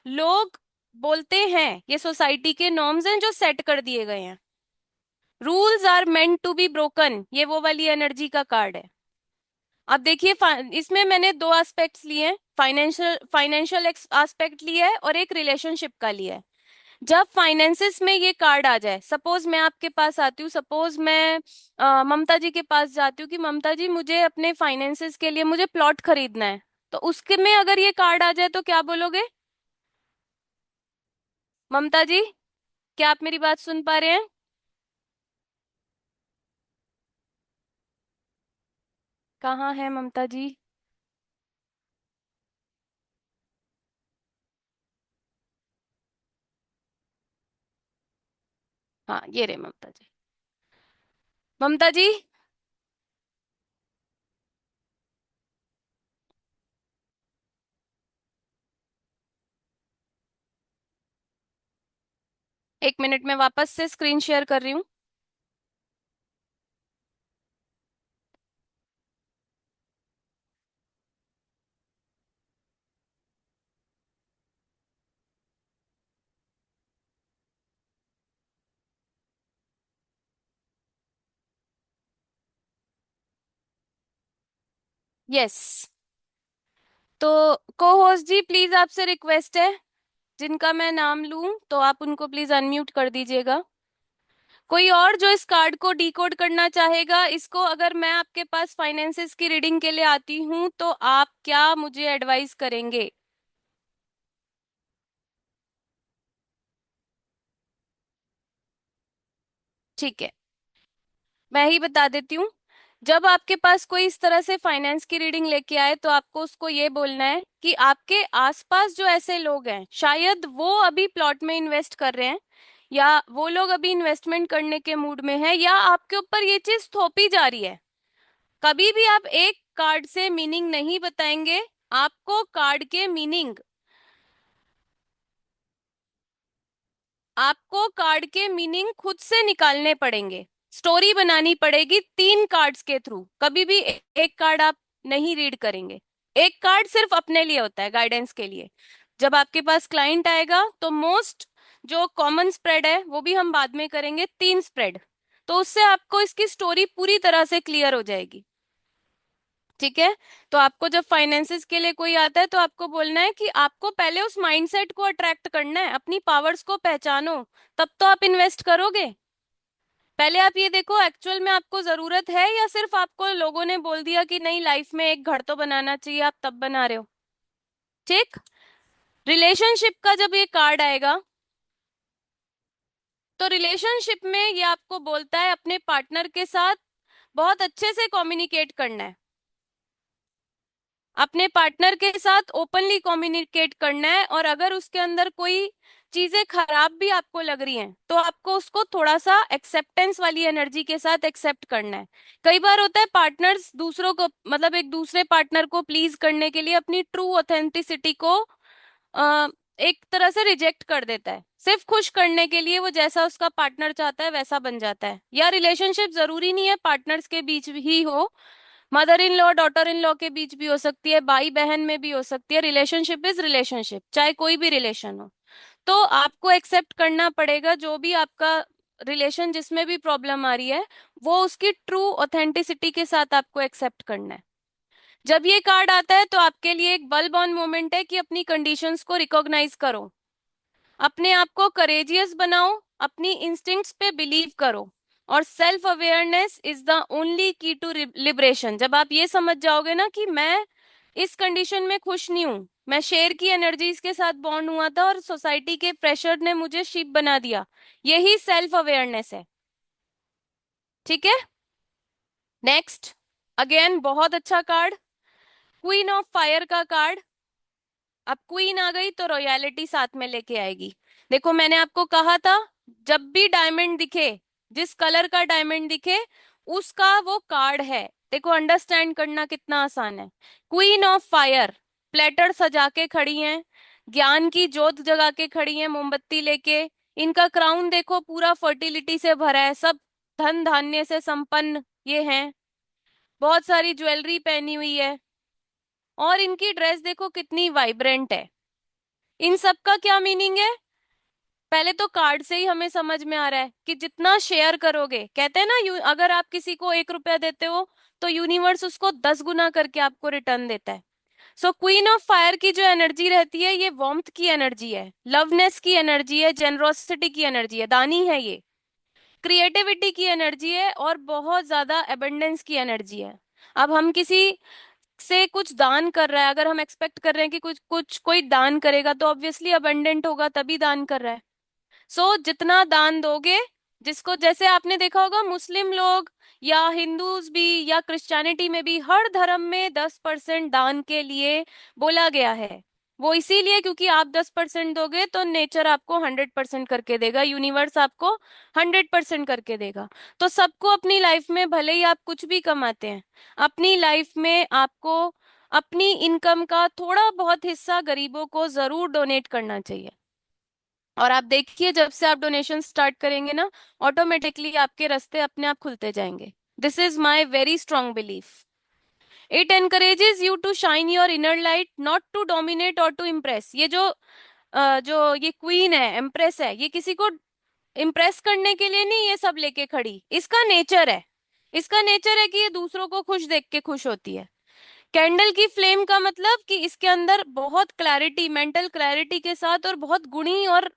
लोग बोलते हैं, ये सोसाइटी के नॉर्म्स हैं जो सेट कर दिए गए हैं। Rules are meant to be broken, ये वो वाली एनर्जी का कार्ड है। अब देखिए इसमें मैंने दो एस्पेक्ट्स लिए हैं, फाइनेंशियल फाइनेंशियल एस्पेक्ट लिया है और एक रिलेशनशिप का लिया है। जब फाइनेंसिस में ये कार्ड आ जाए, सपोज मैं आपके पास आती हूँ, सपोज मैं ममता जी के पास जाती हूँ कि ममता जी मुझे अपने फाइनेंसिस के लिए मुझे प्लॉट खरीदना है, तो उसके में अगर ये कार्ड आ जाए तो क्या बोलोगे? ममता जी, क्या आप मेरी बात सुन पा रहे हैं? कहाँ है ममता जी? हाँ, ये रे ममता जी। ममता जी। एक मिनट में वापस से स्क्रीन शेयर कर रही हूँ। यस। तो को होस्ट जी प्लीज आपसे रिक्वेस्ट है, जिनका मैं नाम लूं तो आप उनको प्लीज अनम्यूट कर दीजिएगा। कोई और जो इस कार्ड को डिकोड करना चाहेगा, इसको अगर मैं आपके पास फाइनेंसेस की रीडिंग के लिए आती हूं तो आप क्या मुझे एडवाइस करेंगे? ठीक है, मैं ही बता देती हूँ। जब आपके पास कोई इस तरह से फाइनेंस की रीडिंग लेके आए तो आपको उसको ये बोलना है कि आपके आसपास जो ऐसे लोग हैं, शायद वो अभी प्लॉट में इन्वेस्ट कर रहे हैं, या वो लोग अभी इन्वेस्टमेंट करने के मूड में है, या आपके ऊपर ये चीज थोपी जा रही है। कभी भी आप एक कार्ड से मीनिंग नहीं बताएंगे। आपको कार्ड के मीनिंग, आपको कार्ड के मीनिंग खुद से निकालने पड़ेंगे। स्टोरी बनानी पड़ेगी 3 कार्ड्स के थ्रू। कभी भी एक कार्ड आप नहीं रीड करेंगे। एक कार्ड सिर्फ अपने लिए होता है, गाइडेंस के लिए। जब आपके पास क्लाइंट आएगा तो मोस्ट जो कॉमन स्प्रेड है वो भी हम बाद में करेंगे, 3 स्प्रेड। तो उससे आपको इसकी स्टोरी पूरी तरह से क्लियर हो जाएगी। ठीक है। तो आपको जब फाइनेंसेस के लिए कोई आता है तो आपको बोलना है कि आपको पहले उस माइंडसेट को अट्रैक्ट करना है, अपनी पावर्स को पहचानो, तब तो आप इन्वेस्ट करोगे। पहले आप ये देखो एक्चुअल में आपको जरूरत है, या सिर्फ आपको लोगों ने बोल दिया कि नहीं लाइफ में एक घर तो बनाना चाहिए, आप तब बना रहे हो। ठीक। रिलेशनशिप का जब ये कार्ड आएगा तो रिलेशनशिप में ये आपको बोलता है अपने पार्टनर के साथ बहुत अच्छे से कम्युनिकेट करना है। अपने पार्टनर के साथ ओपनली कम्युनिकेट करना है, और अगर उसके अंदर कोई चीजें खराब भी आपको लग रही हैं तो आपको उसको थोड़ा सा एक्सेप्टेंस वाली एनर्जी के साथ एक्सेप्ट करना है। कई बार होता है पार्टनर्स दूसरों को, मतलब एक दूसरे पार्टनर को प्लीज करने के लिए अपनी ट्रू ऑथेंटिसिटी को अ, एक तरह से रिजेक्ट कर देता है। सिर्फ खुश करने के लिए वो जैसा उसका पार्टनर चाहता है वैसा बन जाता है। या रिलेशनशिप जरूरी नहीं है पार्टनर्स के बीच ही हो, mother in law daughter in law के बीच भी हो सकती है, भाई बहन में भी हो सकती है। रिलेशनशिप इज रिलेशनशिप, चाहे कोई भी रिलेशन हो। तो आपको एक्सेप्ट करना पड़ेगा जो भी आपका रिलेशन, जिसमें भी प्रॉब्लम आ रही है, वो उसकी ट्रू ऑथेंटिसिटी के साथ आपको एक्सेप्ट करना है। जब ये कार्ड आता है तो आपके लिए एक बल्ब ऑन मोमेंट है कि अपनी कंडीशंस को रिकॉग्नाइज करो, अपने आप को करेजियस बनाओ, अपनी इंस्टिंक्ट्स पे बिलीव करो, और self awareness is the only की टू लिबरेशन। जब आप ये समझ जाओगे ना कि मैं इस कंडीशन में खुश नहीं हूं, मैं शेर की एनर्जीज के साथ बॉन्ड हुआ था और सोसाइटी के प्रेशर ने मुझे शिप बना दिया, यही सेल्फ अवेयरनेस है। ठीक है। नेक्स्ट, अगेन बहुत अच्छा कार्ड, क्वीन ऑफ फायर का कार्ड। अब क्वीन आ गई तो रॉयलिटी साथ में लेके आएगी। देखो मैंने आपको कहा था, जब भी डायमंड दिखे, जिस कलर का डायमंड दिखे उसका वो कार्ड है। देखो अंडरस्टैंड करना कितना आसान है। क्वीन ऑफ फायर, प्लेटर सजा के खड़ी हैं, ज्ञान की ज्योत जगा के खड़ी हैं मोमबत्ती लेके। इनका क्राउन देखो पूरा फर्टिलिटी से भरा है, सब धन धान्य से संपन्न ये हैं। बहुत सारी ज्वेलरी पहनी हुई है, और इनकी ड्रेस देखो कितनी वाइब्रेंट है। इन सब का क्या मीनिंग है? पहले तो कार्ड से ही हमें समझ में आ रहा है कि जितना शेयर करोगे, कहते हैं ना अगर आप किसी को 1 रुपया देते हो तो यूनिवर्स उसको 10 गुना करके आपको रिटर्न देता है। सो क्वीन ऑफ फायर की जो एनर्जी रहती है, ये वार्मथ की एनर्जी है, लवनेस की एनर्जी है, जेनरोसिटी की एनर्जी है, दानी है ये, क्रिएटिविटी की एनर्जी है, और बहुत ज्यादा एबंडेंस की एनर्जी है। अब हम किसी से कुछ दान कर रहा है, अगर हम एक्सपेक्ट कर रहे हैं कि कुछ कुछ कोई दान करेगा तो ऑब्वियसली अबंडेंट होगा, तभी दान कर रहा है। सो जितना दान दोगे, जिसको जैसे आपने देखा होगा मुस्लिम लोग या हिंदूज भी या क्रिश्चियनिटी में भी हर धर्म में 10% दान के लिए बोला गया है। वो इसीलिए क्योंकि आप 10% दोगे तो नेचर आपको 100% करके देगा, यूनिवर्स आपको 100% करके देगा। तो सबको अपनी लाइफ में, भले ही आप कुछ भी कमाते हैं, अपनी लाइफ में आपको अपनी इनकम का थोड़ा बहुत हिस्सा गरीबों को जरूर डोनेट करना चाहिए। और आप देखिए जब से आप डोनेशन स्टार्ट करेंगे ना, ऑटोमेटिकली आपके रास्ते अपने आप खुलते जाएंगे। This is my very strong belief. It encourages you to shine your inner light, not to dominate और टू इम्प्रेस। ये जो ये क्वीन है, एम्प्रेस है, ये किसी को इम्प्रेस करने के लिए नहीं ये सब लेके खड़ी, इसका नेचर है। इसका नेचर है कि ये दूसरों को खुश देख के खुश होती है। कैंडल की फ्लेम का मतलब कि इसके अंदर बहुत क्लैरिटी, मेंटल क्लैरिटी के साथ, और बहुत गुणी, और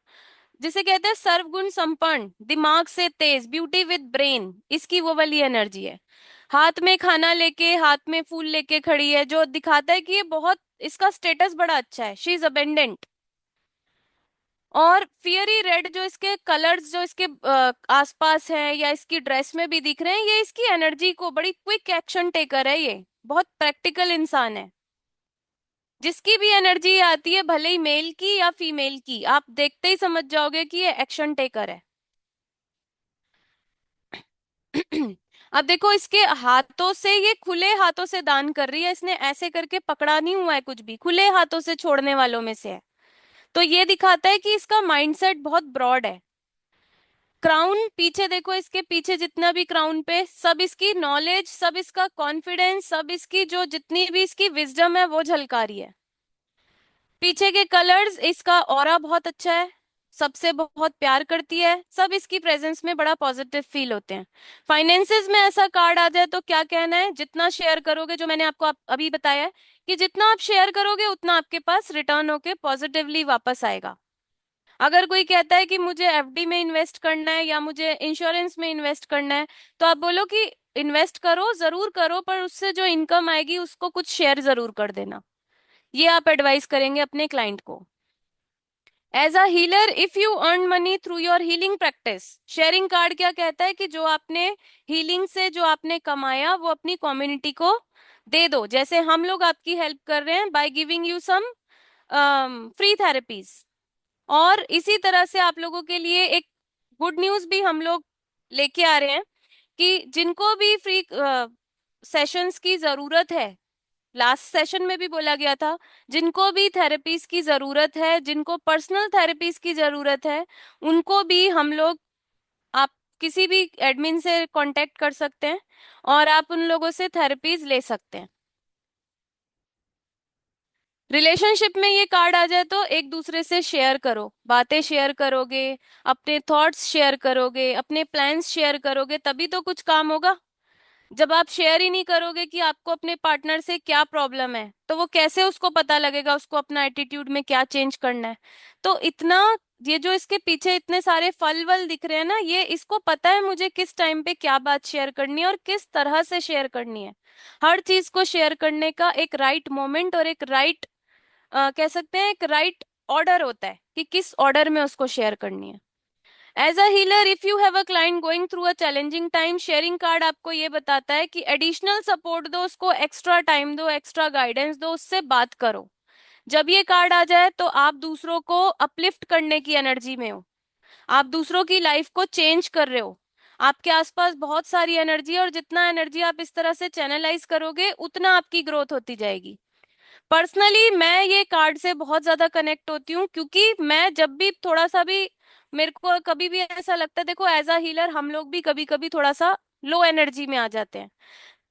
जिसे कहते हैं सर्वगुण संपन्न, दिमाग से तेज, ब्यूटी विद ब्रेन, इसकी वो वाली एनर्जी है। हाथ में खाना लेके, हाथ में फूल लेके खड़ी है, जो दिखाता है कि ये बहुत, इसका स्टेटस बड़ा अच्छा है, शी इज अबेंडेंट। और फियरी रेड जो इसके कलर्स जो इसके आसपास हैं या इसकी ड्रेस में भी दिख रहे हैं, ये इसकी एनर्जी को, बड़ी क्विक एक्शन टेकर है, ये बहुत प्रैक्टिकल इंसान है। जिसकी भी एनर्जी आती है, भले ही मेल की या फीमेल की, आप देखते ही समझ जाओगे कि ये एक्शन टेकर है। अब देखो इसके हाथों से, ये खुले हाथों से दान कर रही है, इसने ऐसे करके पकड़ा नहीं हुआ है कुछ भी, खुले हाथों से छोड़ने वालों में से है। तो ये दिखाता है कि इसका माइंडसेट बहुत ब्रॉड है। क्राउन पीछे देखो, इसके पीछे जितना भी क्राउन पे, सब इसकी नॉलेज, सब इसका कॉन्फिडेंस, सब इसकी जो जितनी भी इसकी विजडम है वो झलका रही है। पीछे के कलर्स, इसका ऑरा बहुत अच्छा है, सबसे बहुत प्यार करती है, सब इसकी प्रेजेंस में बड़ा पॉजिटिव फील होते हैं। फाइनेंसेस में ऐसा कार्ड आ जाए तो क्या कहना है, जितना शेयर करोगे, जो मैंने आपको अभी बताया है कि जितना आप शेयर करोगे उतना आपके पास रिटर्न होके पॉजिटिवली वापस आएगा। अगर कोई कहता है कि मुझे एफडी में इन्वेस्ट करना है या मुझे इंश्योरेंस में इन्वेस्ट करना है, तो आप बोलो कि इन्वेस्ट करो, जरूर करो, पर उससे जो इनकम आएगी उसको कुछ शेयर जरूर कर देना। ये आप एडवाइस करेंगे अपने क्लाइंट को। As a healer, if you earn money through your healing practice, sharing card क्या कहता है कि जो आपने हीलिंग से जो आपने कमाया वो अपनी कम्युनिटी को दे दो। जैसे हम लोग आपकी हेल्प कर रहे हैं by giving you some free therapies. और इसी तरह से आप लोगों के लिए एक गुड न्यूज भी हम लोग लेके आ रहे हैं कि जिनको भी फ्री सेशंस की जरूरत है, लास्ट सेशन में भी बोला गया था, जिनको भी थेरेपीज की जरूरत है, जिनको पर्सनल थेरेपीज की जरूरत है, उनको भी हम लोग, आप किसी भी एडमिन से कांटेक्ट कर सकते हैं और आप उन लोगों से थेरेपीज ले सकते हैं। रिलेशनशिप में ये कार्ड आ जाए तो एक दूसरे से शेयर करो, बातें शेयर करोगे, अपने थॉट्स शेयर करोगे, अपने प्लान्स शेयर करोगे, तभी तो कुछ काम होगा। जब आप शेयर ही नहीं करोगे कि आपको अपने पार्टनर से क्या प्रॉब्लम है, तो वो कैसे उसको पता लगेगा उसको अपना एटीट्यूड में क्या चेंज करना है। तो इतना, ये जो इसके पीछे इतने सारे फल वल दिख रहे हैं ना, ये इसको पता है मुझे किस टाइम पे क्या बात शेयर करनी है और किस तरह से शेयर करनी है। हर चीज को शेयर करने का एक राइट मोमेंट और एक राइट, कह सकते हैं एक राइट ऑर्डर होता है कि किस ऑर्डर में उसको शेयर करनी है। As a healer, if you have a client going through a challenging time, sharing card आपको ये बताता है कि एडिशनल सपोर्ट दो उसको, एक्स्ट्रा टाइम दो, एक्स्ट्रा गाइडेंस दो, उससे बात करो। जब ये कार्ड आ जाए तो आप दूसरों को अपलिफ्ट करने की एनर्जी में हो, आप दूसरों की लाइफ को चेंज कर रहे हो। आपके आसपास बहुत सारी एनर्जी है और जितना एनर्जी आप इस तरह से चैनलाइज करोगे उतना आपकी ग्रोथ होती जाएगी। पर्सनली मैं ये कार्ड से बहुत ज्यादा कनेक्ट होती हूँ, क्योंकि मैं जब भी थोड़ा सा भी, मेरे को कभी भी ऐसा लगता है, देखो एज अ हीलर हम लोग भी कभी कभी थोड़ा सा लो एनर्जी में आ जाते हैं।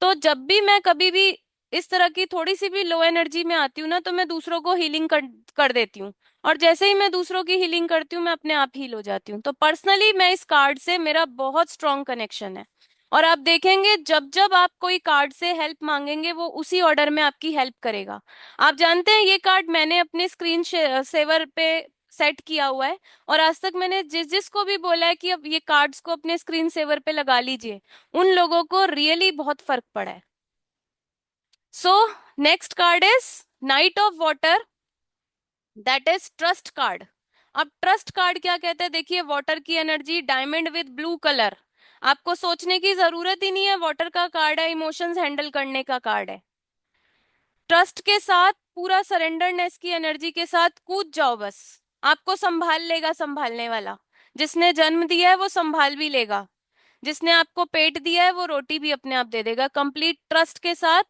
तो जब भी मैं कभी भी इस तरह की थोड़ी सी भी लो एनर्जी में आती हूँ ना, तो मैं दूसरों को हीलिंग कर देती हूँ। और जैसे ही मैं दूसरों की हीलिंग करती हूँ, मैं अपने आप हील हो जाती हूँ। तो पर्सनली मैं इस कार्ड से, मेरा बहुत स्ट्रॉन्ग कनेक्शन है। और आप देखेंगे जब जब आप कोई कार्ड से हेल्प मांगेंगे, वो उसी ऑर्डर में आपकी हेल्प करेगा। आप जानते हैं ये कार्ड मैंने अपने स्क्रीन सेवर पे सेट किया हुआ है, और आज तक मैंने जिस जिसको भी बोला है कि अब ये कार्ड्स को अपने स्क्रीन सेवर पे लगा लीजिए, उन लोगों को रियली बहुत फर्क पड़ा है। So next card is night of water, that is trust card. अब ट्रस्ट कार्ड क्या कहते हैं, देखिए वाटर की energy, diamond with blue colour, आपको सोचने की जरूरत ही नहीं है, वाटर का कार्ड है, इमोशंस हैंडल करने का कार्ड है। ट्रस्ट के साथ पूरा सरेंडरनेस की एनर्जी के साथ कूद जाओ बस। आपको संभाल लेगा संभालने वाला। जिसने जन्म दिया है वो संभाल भी लेगा। जिसने आपको पेट दिया है वो रोटी भी अपने आप दे देगा। कंप्लीट ट्रस्ट के साथ,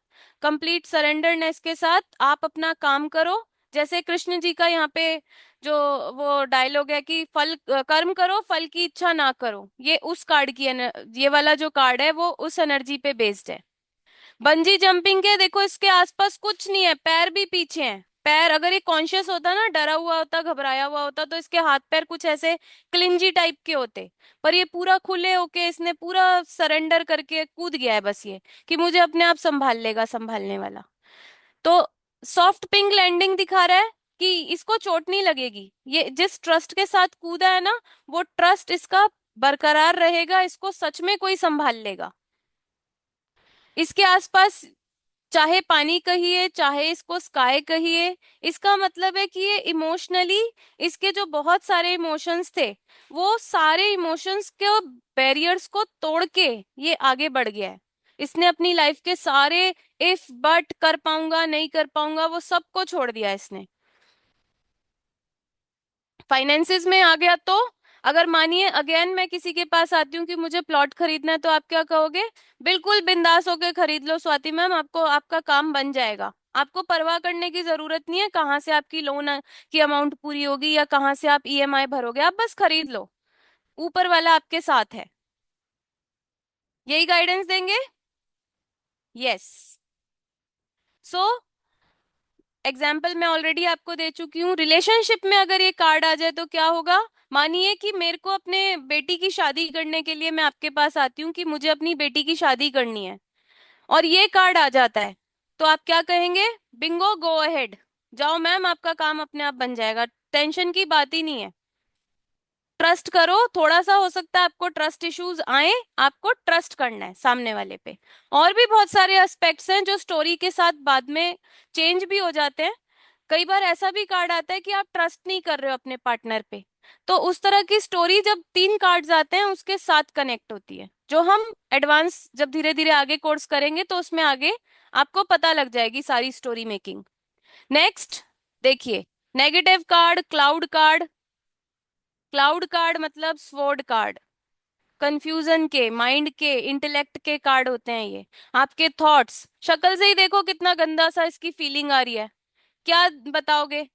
कंप्लीट सरेंडरनेस के साथ आप अपना काम करो। जैसे कृष्ण जी का यहाँ पे जो वो डायलॉग है कि फल कर्म करो फल की इच्छा ना करो, ये उस कार्ड की ये वाला जो कार्ड है वो उस एनर्जी पे बेस्ड है। बंजी जंपिंग के देखो इसके आसपास कुछ नहीं है, पैर भी पीछे हैं। पैर अगर ये कॉन्शियस होता ना, डरा हुआ होता, घबराया हुआ होता, तो इसके हाथ पैर कुछ ऐसे क्लिंजी टाइप के होते। पर ये पूरा खुले होके इसने पूरा सरेंडर करके कूद गया है बस ये कि मुझे अपने आप संभाल लेगा संभालने वाला। तो सॉफ्ट पिंक लैंडिंग दिखा रहा है कि इसको चोट नहीं लगेगी। ये जिस ट्रस्ट के साथ कूदा है ना, वो ट्रस्ट इसका बरकरार रहेगा, इसको सच में कोई संभाल लेगा। इसके आसपास चाहे पानी कहिए चाहे इसको स्काई कहिए, इसका मतलब है कि ये इमोशनली इसके जो बहुत सारे इमोशंस थे वो सारे इमोशंस के बैरियर्स को तोड़ के ये आगे बढ़ गया है। इसने अपनी लाइफ के सारे इफ बट कर पाऊंगा नहीं कर पाऊंगा वो सबको छोड़ दिया इसने। फाइनेंसिस में आ गया तो अगर मानिए अगेन मैं किसी के पास आती हूँ कि मुझे प्लॉट खरीदना है, तो आप क्या कहोगे? बिल्कुल बिंदास होके खरीद लो स्वाति मैम, आपको आपका काम बन जाएगा। आपको परवाह करने की जरूरत नहीं है कहाँ से आपकी लोन की अमाउंट पूरी होगी या कहाँ से आप ईएमआई भरोगे, आप बस खरीद लो, ऊपर वाला आपके साथ है। यही गाइडेंस देंगे? यस। सो एग्जाम्पल मैं ऑलरेडी आपको दे चुकी हूँ। रिलेशनशिप में अगर ये कार्ड आ जाए तो क्या होगा? मानिए कि मेरे को अपने बेटी की शादी करने के लिए मैं आपके पास आती हूँ कि मुझे अपनी बेटी की शादी करनी है, और ये कार्ड आ जाता है, तो आप क्या कहेंगे? बिंगो, गो अहेड, जाओ मैम, आपका काम अपने आप बन जाएगा, टेंशन की बात ही नहीं है। ट्रस्ट करो। थोड़ा सा हो सकता है आपको ट्रस्ट इश्यूज आए, आपको ट्रस्ट करना है सामने वाले पे। और भी बहुत सारे एस्पेक्ट्स हैं जो स्टोरी के साथ बाद में चेंज भी हो जाते हैं। कई बार ऐसा भी कार्ड आता है कि आप ट्रस्ट नहीं कर रहे हो अपने पार्टनर पे, तो उस तरह की स्टोरी जब 3 कार्ड्स आते हैं उसके साथ कनेक्ट होती है, जो हम एडवांस जब धीरे धीरे आगे कोर्स करेंगे तो उसमें आगे आपको पता लग जाएगी सारी स्टोरी मेकिंग। नेक्स्ट देखिए, negative card, cloud card. Cloud card मतलब स्वॉर्ड कार्ड, कंफ्यूजन के, माइंड के, इंटेलेक्ट के कार्ड होते हैं ये। आपके थॉट्स, शक्ल से ही देखो कितना गंदा सा इसकी फीलिंग आ रही है, क्या बताओगे?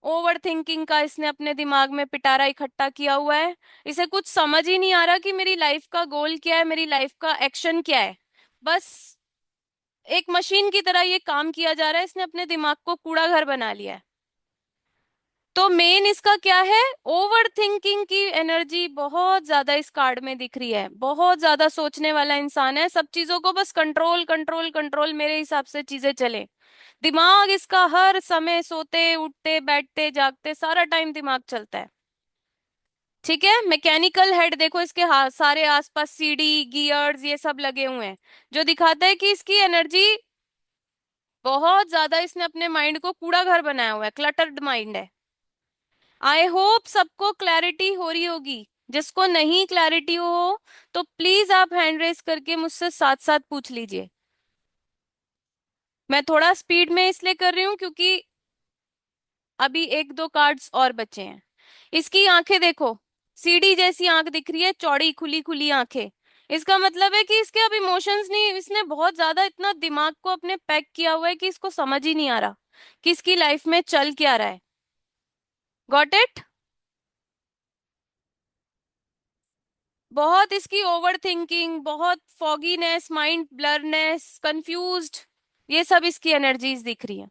ओवर थिंकिंग का इसने अपने दिमाग में पिटारा इकट्ठा किया हुआ है। इसे कुछ समझ ही नहीं आ रहा कि मेरी लाइफ का गोल क्या है, मेरी लाइफ का एक्शन क्या है। बस एक मशीन की तरह ये काम किया जा रहा है, इसने अपने दिमाग को कूड़ा घर बना लिया है। तो मेन इसका क्या है? ओवर थिंकिंग की एनर्जी बहुत ज्यादा इस कार्ड में दिख रही है। बहुत ज्यादा सोचने वाला इंसान है, सब चीजों को बस कंट्रोल कंट्रोल कंट्रोल, मेरे हिसाब से चीजें चले। दिमाग इसका हर समय, सोते उठते बैठते जागते सारा टाइम दिमाग चलता है। ठीक है, मैकेनिकल हेड देखो इसके सारे आसपास सीडी गियर्स ये सब लगे हुए हैं, जो दिखाता है कि इसकी एनर्जी बहुत ज्यादा, इसने अपने माइंड को कूड़ा घर बनाया हुआ है, क्लटर्ड माइंड है। आई होप सबको क्लैरिटी हो रही होगी। जिसको नहीं क्लैरिटी हो तो प्लीज आप हैंड रेस करके मुझसे साथ साथ पूछ लीजिए। मैं थोड़ा स्पीड में इसलिए कर रही हूँ क्योंकि अभी 1-2 कार्ड्स और बचे हैं। इसकी आंखें देखो, सीढ़ी जैसी आंख दिख रही है, चौड़ी खुली खुली आंखें। इसका मतलब है कि इसके अब इमोशंस नहीं, इसने बहुत ज्यादा इतना दिमाग को अपने पैक किया हुआ है कि इसको समझ ही नहीं आ रहा कि इसकी लाइफ में चल क्या रहा है। Got it? बहुत इसकी ओवर थिंकिंग, बहुत फॉगीनेस, माइंड ब्लरनेस, कंफ्यूज्ड, ये सब इसकी एनर्जीज दिख रही है।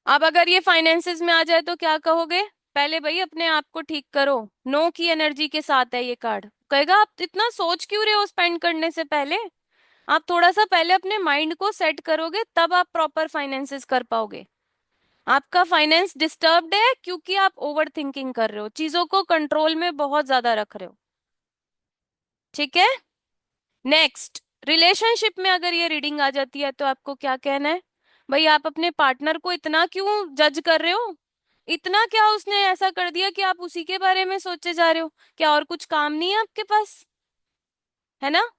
अब अगर ये फाइनेंसेस में आ जाए तो क्या कहोगे? पहले भाई अपने आप को ठीक करो। नो की एनर्जी के साथ है ये कार्ड, कहेगा आप इतना सोच क्यों रहे हो स्पेंड करने से पहले? आप थोड़ा सा पहले अपने माइंड को सेट करोगे तब आप प्रॉपर फाइनेंसेस कर पाओगे। आपका फाइनेंस डिस्टर्ब्ड है क्योंकि आप ओवर थिंकिंग कर रहे हो, चीजों को कंट्रोल में बहुत ज्यादा रख रहे हो। ठीक है, नेक्स्ट, रिलेशनशिप में अगर ये रीडिंग आ जाती है तो आपको क्या कहना है? भाई आप अपने पार्टनर को इतना क्यों जज कर रहे हो? इतना क्या उसने ऐसा कर दिया कि आप उसी के बारे में सोचे जा रहे हो? क्या और कुछ काम नहीं है आपके पास? है ना?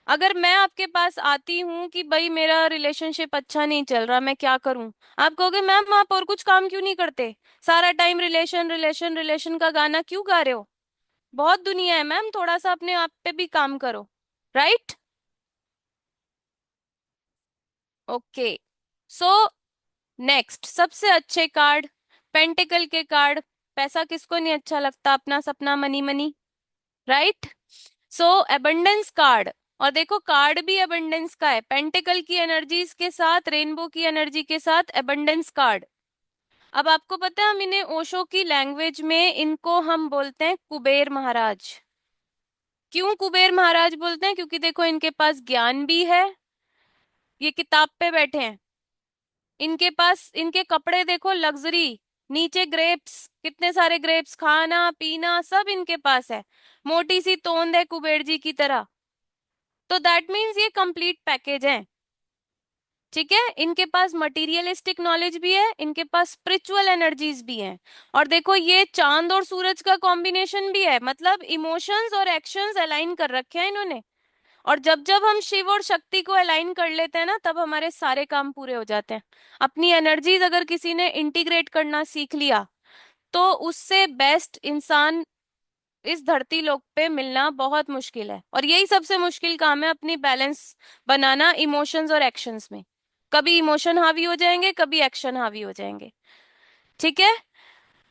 अगर मैं आपके पास आती हूँ कि भाई मेरा रिलेशनशिप अच्छा नहीं चल रहा, मैं क्या करूं, आप कहोगे मैम आप और कुछ काम क्यों नहीं करते, सारा टाइम रिलेशन रिलेशन रिलेशन का गाना क्यों गा रहे हो, बहुत दुनिया है मैम, थोड़ा सा अपने आप पे भी काम करो, राइट? ओके, सो नेक्स्ट सबसे अच्छे कार्ड, पेंटिकल के कार्ड। पैसा किसको नहीं अच्छा लगता, अपना सपना मनी मनी, राइट? सो अबंडेंस कार्ड, और देखो कार्ड भी अबंडेंस का है, पेंटिकल की एनर्जीज के साथ, रेनबो की एनर्जी के साथ अबंडेंस कार्ड। अब आपको पता है हम इन्हें ओशो की लैंग्वेज में इनको हम बोलते हैं कुबेर महाराज। क्यों कुबेर महाराज बोलते हैं? क्योंकि देखो इनके पास ज्ञान भी है, ये किताब पे बैठे हैं, इनके पास इनके कपड़े देखो लग्जरी, नीचे ग्रेप्स, कितने सारे ग्रेप्स, खाना पीना सब इनके पास है, मोटी सी तोंद है कुबेर जी की तरह। तो दैट मीन्स ये कंप्लीट पैकेज है, ठीक है? इनके पास मटेरियलिस्टिक नॉलेज भी है, इनके पास स्पिरिचुअल एनर्जीज भी हैं, और देखो ये चांद और सूरज का कॉम्बिनेशन भी है, मतलब इमोशंस और एक्शंस अलाइन कर रखे हैं इन्होंने। और जब जब हम शिव और शक्ति को अलाइन कर लेते हैं ना, तब हमारे सारे काम पूरे हो जाते हैं। अपनी एनर्जीज अगर किसी ने इंटीग्रेट करना सीख लिया, तो उससे बेस्ट इंसान इस धरती लोक पे मिलना बहुत मुश्किल है, और यही सबसे मुश्किल काम है, अपनी बैलेंस बनाना इमोशंस और एक्शंस में। कभी इमोशन हावी हो जाएंगे, कभी एक्शन हावी हो जाएंगे, ठीक है?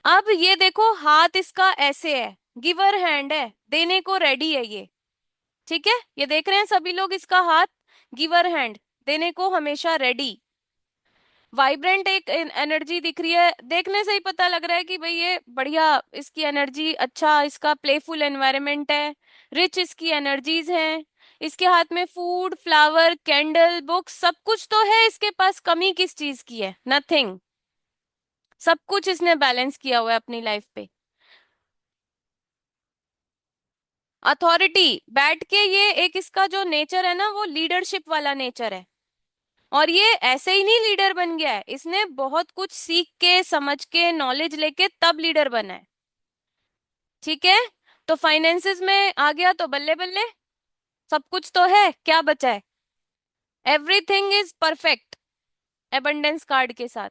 अब ये देखो हाथ इसका ऐसे है, गिवर हैंड है, देने को रेडी है ये, ठीक है? ये देख रहे हैं सभी लोग, इसका हाथ गिवर हैंड, देने को हमेशा रेडी। वाइब्रेंट एक एनर्जी दिख रही है, देखने से ही पता लग रहा है कि भाई ये बढ़िया, इसकी एनर्जी अच्छा, इसका प्लेफुल एनवायरनमेंट है, रिच इसकी एनर्जीज हैं, इसके हाथ में फूड फ्लावर कैंडल बुक्स सब कुछ तो है इसके पास, कमी किस चीज की है? नथिंग, सब कुछ इसने बैलेंस किया हुआ है अपनी लाइफ पे। अथॉरिटी, बैठ के ये एक इसका जो नेचर है ना, वो लीडरशिप वाला नेचर है, और ये ऐसे ही नहीं लीडर बन गया है, इसने बहुत कुछ सीख के समझ के नॉलेज लेके तब लीडर बना है, ठीक है? तो फाइनेंसेस में आ गया तो बल्ले बल्ले, सब कुछ तो है, क्या बचा है? Everything is perfect abundance card के साथ।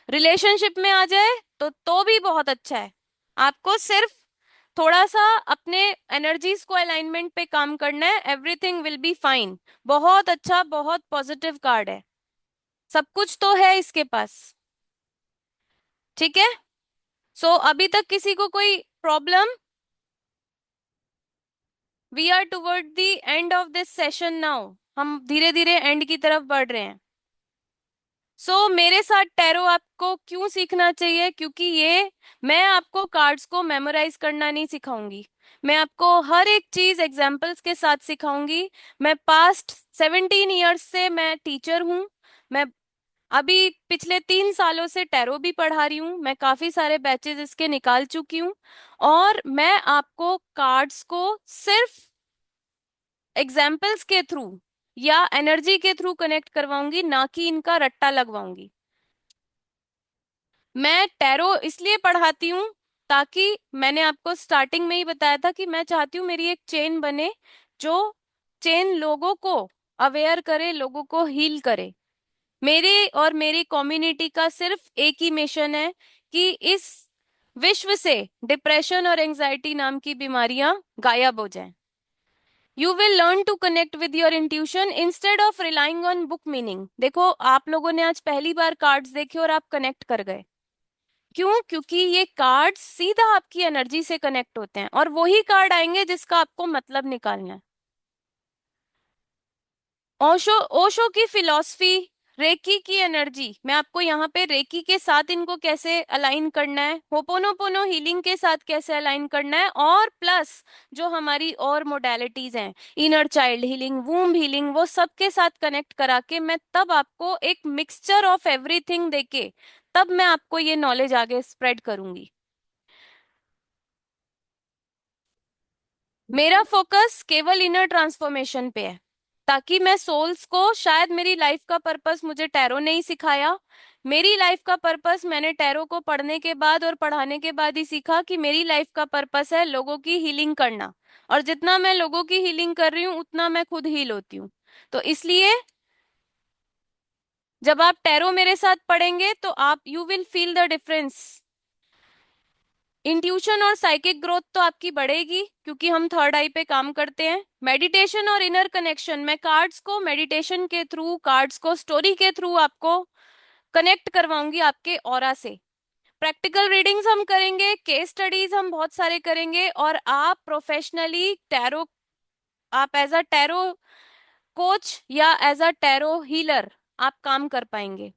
रिलेशनशिप में आ जाए तो भी बहुत अच्छा है, आपको सिर्फ थोड़ा सा अपने एनर्जीज को अलाइनमेंट पे काम करना है, एवरीथिंग विल बी फाइन। बहुत अच्छा, बहुत पॉजिटिव कार्ड है, सब कुछ तो है इसके पास, ठीक है? सो अभी तक किसी को कोई problem? We are toward the end of this session now, हम धीरे धीरे एंड की तरफ बढ़ रहे हैं। मेरे साथ टैरो आपको क्यों सीखना चाहिए? क्योंकि ये, मैं आपको कार्ड्स को मेमोराइज करना नहीं सिखाऊंगी, मैं आपको हर एक चीज एग्जाम्पल्स के साथ सिखाऊंगी। मैं पास्ट 17 ईयर्स से मैं टीचर हूँ, मैं अभी पिछले 3 सालों से टैरो भी पढ़ा रही हूँ, मैं काफी सारे बैचेस इसके निकाल चुकी हूँ, और मैं आपको कार्ड्स को सिर्फ एग्जाम्पल्स के थ्रू या एनर्जी के थ्रू कनेक्ट करवाऊंगी, ना कि इनका रट्टा लगवाऊंगी। मैं टैरो इसलिए पढ़ाती हूँ ताकि, मैंने आपको स्टार्टिंग में ही बताया था कि मैं चाहती हूँ मेरी एक चेन बने, जो चेन लोगों को अवेयर करे, लोगों को हील करे। मेरे और मेरी कम्युनिटी का सिर्फ एक ही मिशन है कि इस विश्व से डिप्रेशन और एंजाइटी नाम की बीमारियां गायब हो जाएं। You will learn to connect with your intuition instead of relying on book meaning. देखो आप लोगों ने आज पहली बार कार्ड्स देखे और आप कनेक्ट कर गए, क्यों? क्योंकि ये कार्ड्स सीधा आपकी एनर्जी से कनेक्ट होते हैं, और वही कार्ड आएंगे जिसका आपको मतलब निकालना है। ओशो ओशो की फिलॉसफी, रेकी की एनर्जी, मैं आपको यहाँ पे रेकी के साथ इनको कैसे अलाइन करना है, होपोनोपोनो हीलिंग के साथ कैसे अलाइन करना है, और प्लस जो हमारी और मोडेलिटीज हैं, inner child healing, womb healing, वो सब के साथ कनेक्ट करा के मैं तब आपको एक मिक्सचर ऑफ एवरीथिंग देके तब मैं आपको ये नॉलेज आगे स्प्रेड करूंगी। मेरा फोकस केवल इनर ट्रांसफॉर्मेशन पे है, ताकि मैं सोल्स को, शायद मेरी लाइफ का पर्पस मुझे टैरो ने ही सिखाया, मेरी लाइफ का पर्पस मैंने टैरो को पढ़ने के बाद और पढ़ाने के बाद ही सीखा कि मेरी लाइफ का पर्पस है लोगों की हीलिंग करना, और जितना मैं लोगों की हीलिंग कर रही हूँ उतना मैं खुद हील होती हूँ। तो इसलिए जब आप टैरो मेरे साथ पढ़ेंगे तो आप you will feel the difference. Intuition और साइकिक ग्रोथ तो आपकी बढ़ेगी क्योंकि हम थर्ड आई पे काम करते हैं। मेडिटेशन और इनर कनेक्शन, मैं कार्ड्स को मेडिटेशन के थ्रू, कार्ड्स को स्टोरी के थ्रू आपको कनेक्ट करवाऊंगी आपके ऑरा से। प्रैक्टिकल रीडिंग्स हम करेंगे, केस स्टडीज हम बहुत सारे करेंगे, और आप प्रोफेशनली टैरो, आप एज अ टैरो कोच या एज अ टैरो हीलर आप काम कर पाएंगे।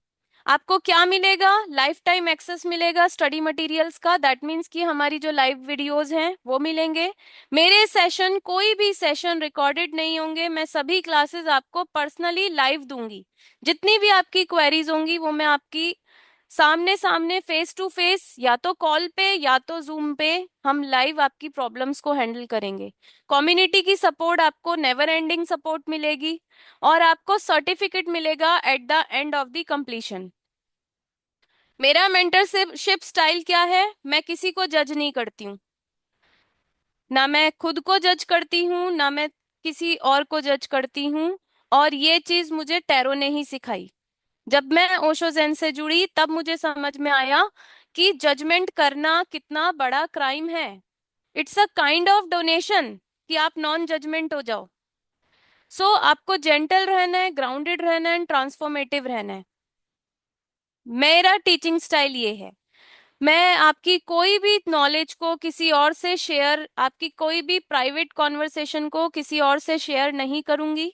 आपको क्या मिलेगा? लाइफ टाइम एक्सेस मिलेगा स्टडी मटेरियल्स का। दैट मीन्स कि हमारी जो लाइव वीडियोस हैं वो मिलेंगे। मेरे सेशन, कोई भी सेशन रिकॉर्डेड नहीं होंगे। मैं सभी क्लासेस आपको पर्सनली लाइव दूंगी। जितनी भी आपकी क्वेरीज होंगी वो मैं आपकी सामने सामने, फेस टू फेस, या तो कॉल पे या तो जूम पे हम लाइव आपकी प्रॉब्लम्स को हैंडल करेंगे। कम्युनिटी की सपोर्ट, आपको नेवर एंडिंग सपोर्ट मिलेगी, और आपको सर्टिफिकेट मिलेगा at the end of the completion. मेरा मेंटरशिप स्टाइल क्या है? मैं किसी को जज नहीं करती हूँ, ना मैं खुद को जज करती हूँ, ना मैं किसी और को जज करती हूँ। और ये चीज मुझे टैरो ने ही सिखाई। जब मैं ओशो ज़ेन से जुड़ी तब मुझे समझ में आया कि जजमेंट करना कितना बड़ा क्राइम है। It's a kind of donation कि आप नॉन जजमेंट हो जाओ। सो आपको जेंटल रहना है, ग्राउंडेड रहना है, ट्रांसफॉर्मेटिव रहना है। मेरा टीचिंग स्टाइल ये है। मैं आपकी कोई भी नॉलेज को किसी और से शेयर, आपकी कोई भी प्राइवेट कॉन्वर्सेशन को किसी और से शेयर नहीं करूंगी।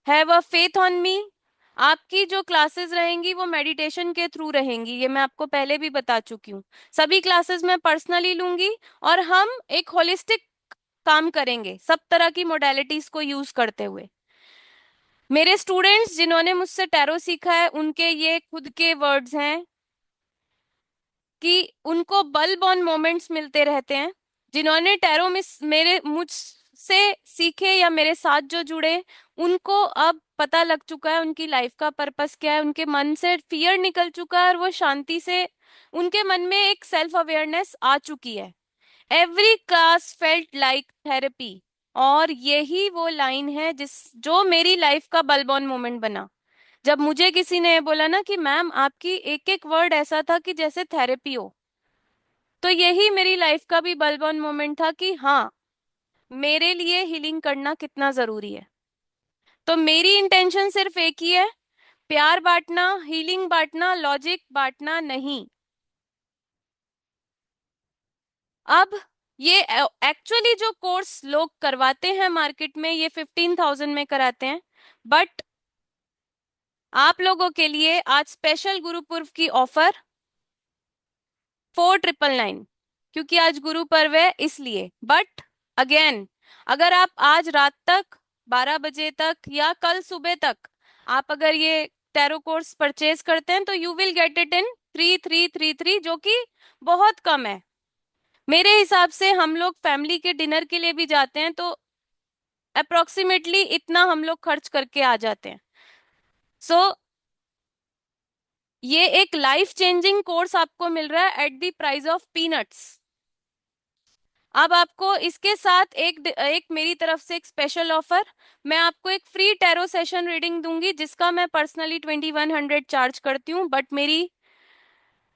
Have a faith on me. आपकी जो क्लासेस रहेंगी वो मेडिटेशन के थ्रू रहेंगी, ये मैं आपको पहले भी बता चुकी हूँ। सभी क्लासेस मैं पर्सनली लूंगी, और हम एक होलिस्टिक काम करेंगे सब तरह की मोडेलिटीज को यूज करते हुए। मेरे स्टूडेंट्स जिन्होंने मुझसे टैरो सीखा है उनके ये खुद के वर्ड्स हैं कि उनको बल बॉर्न मोमेंट्स मिलते रहते हैं। जिन्होंने टैरो मिस मेरे मुझसे सीखे या मेरे साथ जो जुड़े, उनको अब पता लग चुका है उनकी लाइफ का पर्पस क्या है। उनके मन से फियर निकल चुका है और वो शांति से, उनके मन में एक सेल्फ अवेयरनेस आ चुकी है। Every class felt like therapy. और यही वो लाइन है जो मेरी लाइफ का बलबॉन मोमेंट बना। जब मुझे किसी ने बोला ना कि मैम आपकी एक एक वर्ड ऐसा था कि जैसे थेरेपी हो, तो यही मेरी लाइफ का भी बलबॉन मोमेंट था कि हाँ, मेरे लिए हीलिंग करना कितना जरूरी है। तो मेरी इंटेंशन सिर्फ एक ही है, प्यार बांटना, हीलिंग बांटना, लॉजिक बांटना नहीं। अब ये एक्चुअली जो कोर्स लोग करवाते हैं मार्केट में, ये 15,000 में कराते हैं, बट आप लोगों के लिए आज स्पेशल गुरु पर्व की ऑफर 4,999, क्योंकि आज गुरु पर्व है इसलिए। बट अगेन, अगर आप आज रात तक 12 बजे तक या कल सुबह तक आप अगर ये टैरो कोर्स परचेज करते हैं तो you will get it in 3,333, जो कि बहुत कम है। मेरे हिसाब से हम लोग फैमिली के डिनर के लिए भी जाते हैं तो अप्रोक्सीमेटली इतना हम लोग खर्च करके आ जाते हैं। सो ये एक लाइफ चेंजिंग कोर्स आपको मिल रहा है at the price of peanuts. अब आपको इसके साथ एक मेरी तरफ से एक स्पेशल ऑफर, मैं आपको एक फ्री टैरो सेशन रीडिंग दूंगी जिसका मैं पर्सनली 2,100 चार्ज करती हूँ, बट मेरी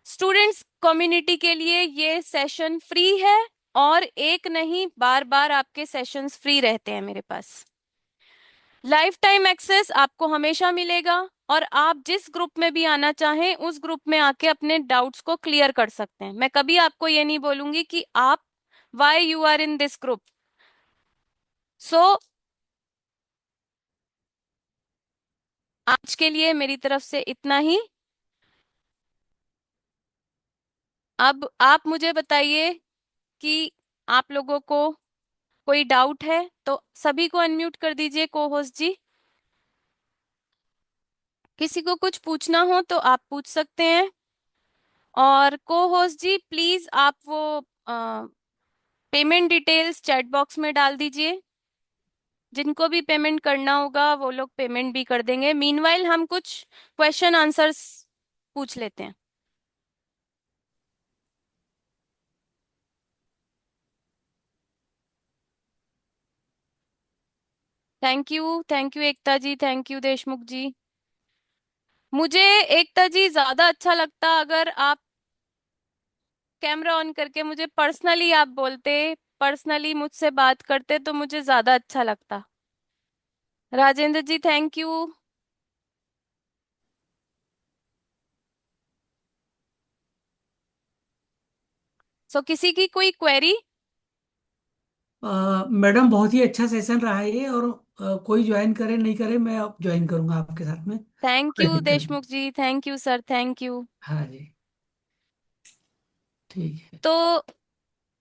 स्टूडेंट्स कम्युनिटी के लिए ये सेशन फ्री है। और एक नहीं, बार बार आपके सेशंस फ्री रहते हैं मेरे पास। लाइफ टाइम एक्सेस आपको हमेशा मिलेगा, और आप जिस ग्रुप में भी आना चाहें उस ग्रुप में आके अपने डाउट्स को क्लियर कर सकते हैं। मैं कभी आपको ये नहीं बोलूंगी कि आप why you are in this group. So आज के लिए मेरी तरफ से इतना ही। अब आप मुझे बताइए कि आप लोगों को कोई डाउट है तो सभी को अनम्यूट कर दीजिए, को होस्ट जी। किसी को कुछ पूछना हो तो आप पूछ सकते हैं। और को होस्ट जी प्लीज आप वो पेमेंट डिटेल्स चैट बॉक्स में डाल दीजिए। जिनको भी पेमेंट करना होगा वो लोग पेमेंट भी कर देंगे। मीनवाइल हम कुछ क्वेश्चन आंसर्स पूछ लेते हैं। Thank you Ekta ji, thank you Deshmukh ji. मुझे एकता जी ज्यादा अच्छा लगता अगर आप कैमरा ऑन करके मुझे पर्सनली आप बोलते, पर्सनली मुझसे बात करते तो मुझे ज्यादा अच्छा लगता। राजेंद्र जी थैंक यू। सो किसी की कोई क्वेरी? मैडम बहुत ही अच्छा सेशन रहा है ये, और कोई ज्वाइन करे नहीं करे, मैं अब ज्वाइन करूंगा आपके साथ में, थैंक कोई यू दिक्कत नहीं। Deshmukh ji, thank you sir, thank you. हाँ जी, ठीक है। तो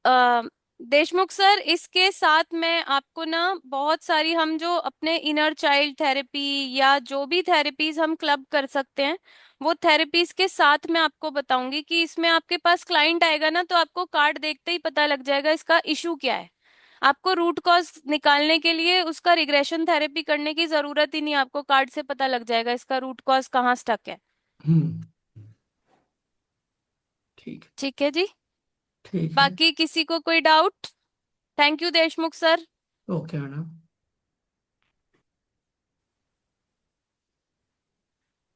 अ, देशमुख सर, इसके साथ में आपको ना बहुत सारी, हम जो अपने इनर चाइल्ड थेरेपी या जो भी थेरेपीज हम क्लब कर सकते हैं, वो थेरेपीज के साथ में आपको बताऊंगी कि इसमें आपके पास क्लाइंट आएगा ना तो आपको कार्ड देखते ही पता लग जाएगा इसका इशू क्या है। आपको रूट कॉज निकालने के लिए उसका रिग्रेशन थेरेपी करने की जरूरत ही नहीं, आपको कार्ड से पता लग जाएगा इसका रूट कॉज कहाँ स्टक है। हम्म, ठीक है। ठीक है जी। ठीक है। बाकी किसी को कोई doubt? Thank you Deshmukh sir. Okay madam.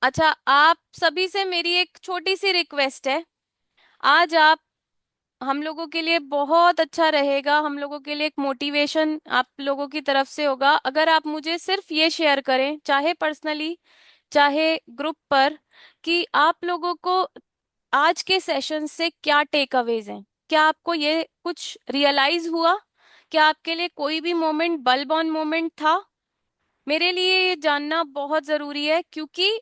अच्छा, आप सभी से मेरी एक छोटी सी रिक्वेस्ट है। आज आप, हम लोगों के लिए बहुत अच्छा रहेगा, हम लोगों के लिए एक मोटिवेशन आप लोगों की तरफ से होगा अगर आप मुझे सिर्फ ये शेयर करें, चाहे पर्सनली चाहे ग्रुप पर, कि आप लोगों को आज के सेशन से क्या टेक अवेज हैं। क्या आपको ये कुछ रियलाइज हुआ? क्या आपके लिए कोई भी मोमेंट बल्ब ऑन मोमेंट था? मेरे लिए ये जानना बहुत जरूरी है, क्योंकि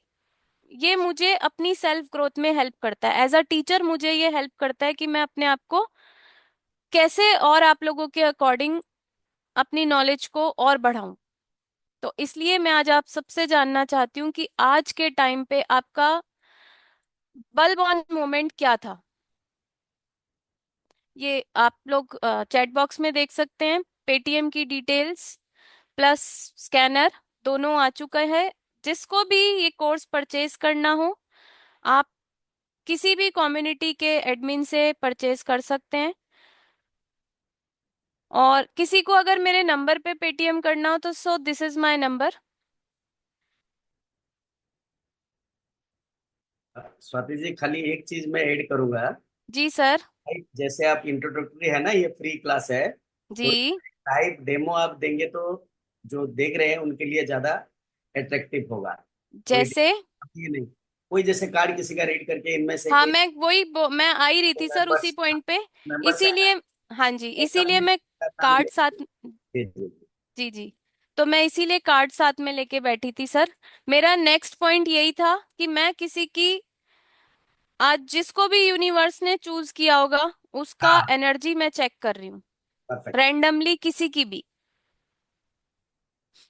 ये मुझे अपनी सेल्फ ग्रोथ में हेल्प करता है। एज अ टीचर मुझे ये हेल्प करता है कि मैं अपने आप को कैसे और आप लोगों के अकॉर्डिंग अपनी नॉलेज को और बढ़ाऊं। तो इसलिए मैं आज आप सबसे जानना चाहती हूँ कि आज के टाइम पे आपका बल्ब ऑन मोमेंट क्या था। ये आप लोग चैट बॉक्स में देख सकते हैं। पेटीएम की डिटेल्स प्लस स्कैनर दोनों आ चुका है। जिसको भी ये कोर्स परचेज करना हो, आप किसी भी कम्युनिटी के एडमिन से परचेज कर सकते हैं। और किसी को अगर मेरे नंबर पे पेटीएम करना हो तो so this is my number. Swati ji, खाली एक चीज मैं ऐड करूंगा। जी सर। जैसे आप इंट्रोडक्टरी है ना, ये फ्री क्लास है, जी। और टाइप डेमो आप देंगे तो जो देख रहे हैं उनके लिए ज्यादा अट्रैक्टिव होगा। कोई जैसे? ये नहीं, कोई जैसे कार्ड किसी का रीड करके इनमें से हाँ, एक मैं आ ही रही थी सर उसी मेंबर्स पॉइंट पे। मेंबर्स है ना, इसीलिए, हाँ जी, वो इसीलिए कार्ड मैं का नाम कार्ड ले। साथ, जी जी। जी जी, तो मैं इसीलिए कार्ड साथ में लेके बैठी थी सर। मेरा नेक्स्ट पॉइंट यही था कि मैं किसी की, आज जिसको भी यूनिवर्स ने चूज किया होगा उसका हाँ, एनर्जी मैं चेक कर रही हूँ, परफेक्ट। रैंडमली किसी की भी।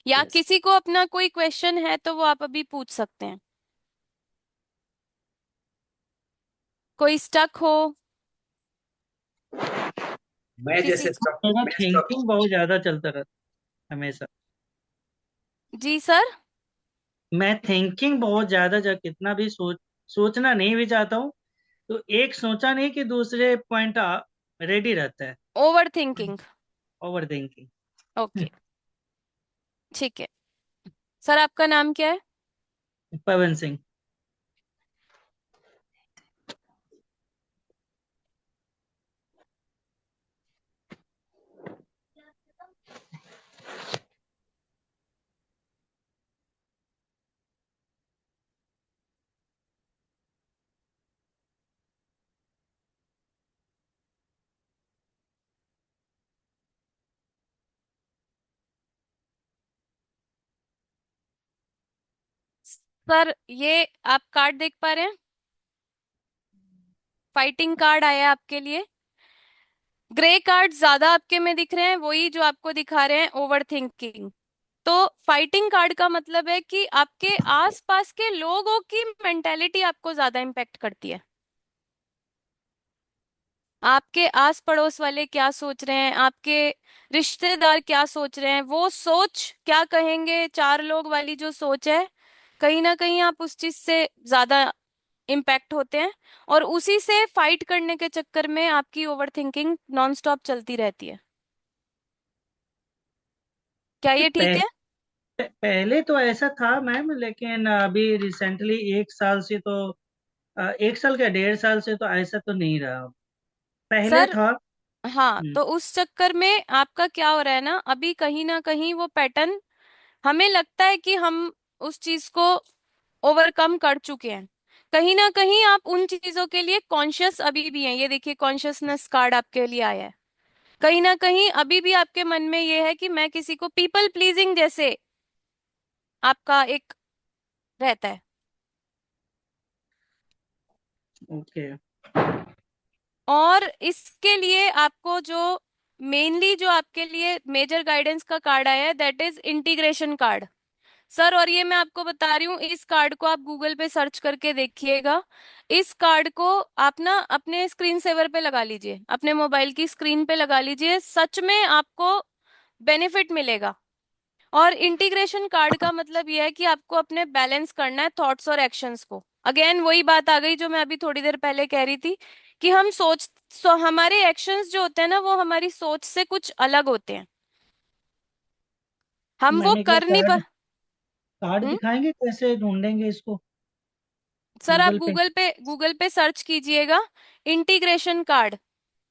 या यस, किसी को अपना कोई क्वेश्चन है तो वो आप अभी पूछ सकते हैं, कोई स्टक हो मैं किसी। जैसे स्टॉक मेरा मैं स्टॉक थिंकिंग बहुत ज्यादा चलता रहता हमेशा। जी सर। मैं थिंकिंग बहुत ज्यादा, जब कितना भी सोचना नहीं भी चाहता हूँ तो एक सोचा नहीं कि दूसरे पॉइंट रेडी रहता है। Over thinking. Over thinking. Okay, ठीक है। सर आपका नाम क्या है? पवन सिंह। सर ये आप कार्ड देख पा रहे हैं? फाइटिंग कार्ड आया है आपके लिए। ग्रे कार्ड ज्यादा आपके में दिख रहे हैं, वही जो आपको दिखा रहे हैं ओवर थिंकिंग। तो फाइटिंग कार्ड का मतलब है कि आपके आसपास के लोगों की मेंटेलिटी आपको ज्यादा इम्पेक्ट करती है। आपके आस पड़ोस वाले क्या सोच रहे हैं, आपके रिश्तेदार क्या सोच रहे हैं, वो सोच क्या कहेंगे चार लोग वाली जो सोच है, कहीं ना कहीं आप उस चीज से ज्यादा इम्पैक्ट होते हैं। और उसी से फाइट करने के चक्कर में आपकी ओवर थिंकिंग नॉन स्टॉप चलती रहती है। क्या ये ठीक पह, है? पहले तो ऐसा था मैम, लेकिन अभी रिसेंटली 1 साल से तो 1 साल क्या 1.5 साल से तो ऐसा तो नहीं रहा। पहले सर था। हाँ, हम्म, तो उस चक्कर में आपका क्या हो रहा है ना, अभी कहीं ना कहीं वो पैटर्न हमें लगता है कि हम उस चीज को ओवरकम कर चुके हैं। कहीं ना कहीं आप उन चीजों के लिए कॉन्शियस अभी भी हैं। ये देखिए, कॉन्शियसनेस कार्ड आपके लिए आया है। कहीं ना कहीं अभी भी आपके मन में ये है कि मैं किसी को पीपल प्लीजिंग जैसे आपका एक रहता है। ओके। और इसके लिए आपको जो मेनली जो आपके लिए मेजर गाइडेंस का कार्ड आया है, that is integration card sir. और ये मैं आपको बता रही हूँ, इस कार्ड को आप गूगल पे सर्च करके देखिएगा। इस कार्ड को आप ना अपने स्क्रीन सेवर पे लगा लीजिए, अपने मोबाइल की स्क्रीन पे लगा लीजिए, सच में आपको बेनिफिट मिलेगा। और इंटीग्रेशन कार्ड का मतलब यह है कि आपको अपने बैलेंस करना है थॉट्स और एक्शंस को। अगेन वही बात आ गई जो मैं अभी थोड़ी देर पहले कह रही थी कि हमारे एक्शंस जो होते हैं ना, वो हमारी सोच से कुछ अलग होते हैं। हम वो मैंने क्या कर नहीं पा। कार्ड कार्ड हम्म? दिखाएंगे कैसे ढूंढेंगे इसको? सर आप गूगल पे? गूगल पे सर्च कीजिएगा इंटीग्रेशन कार्ड,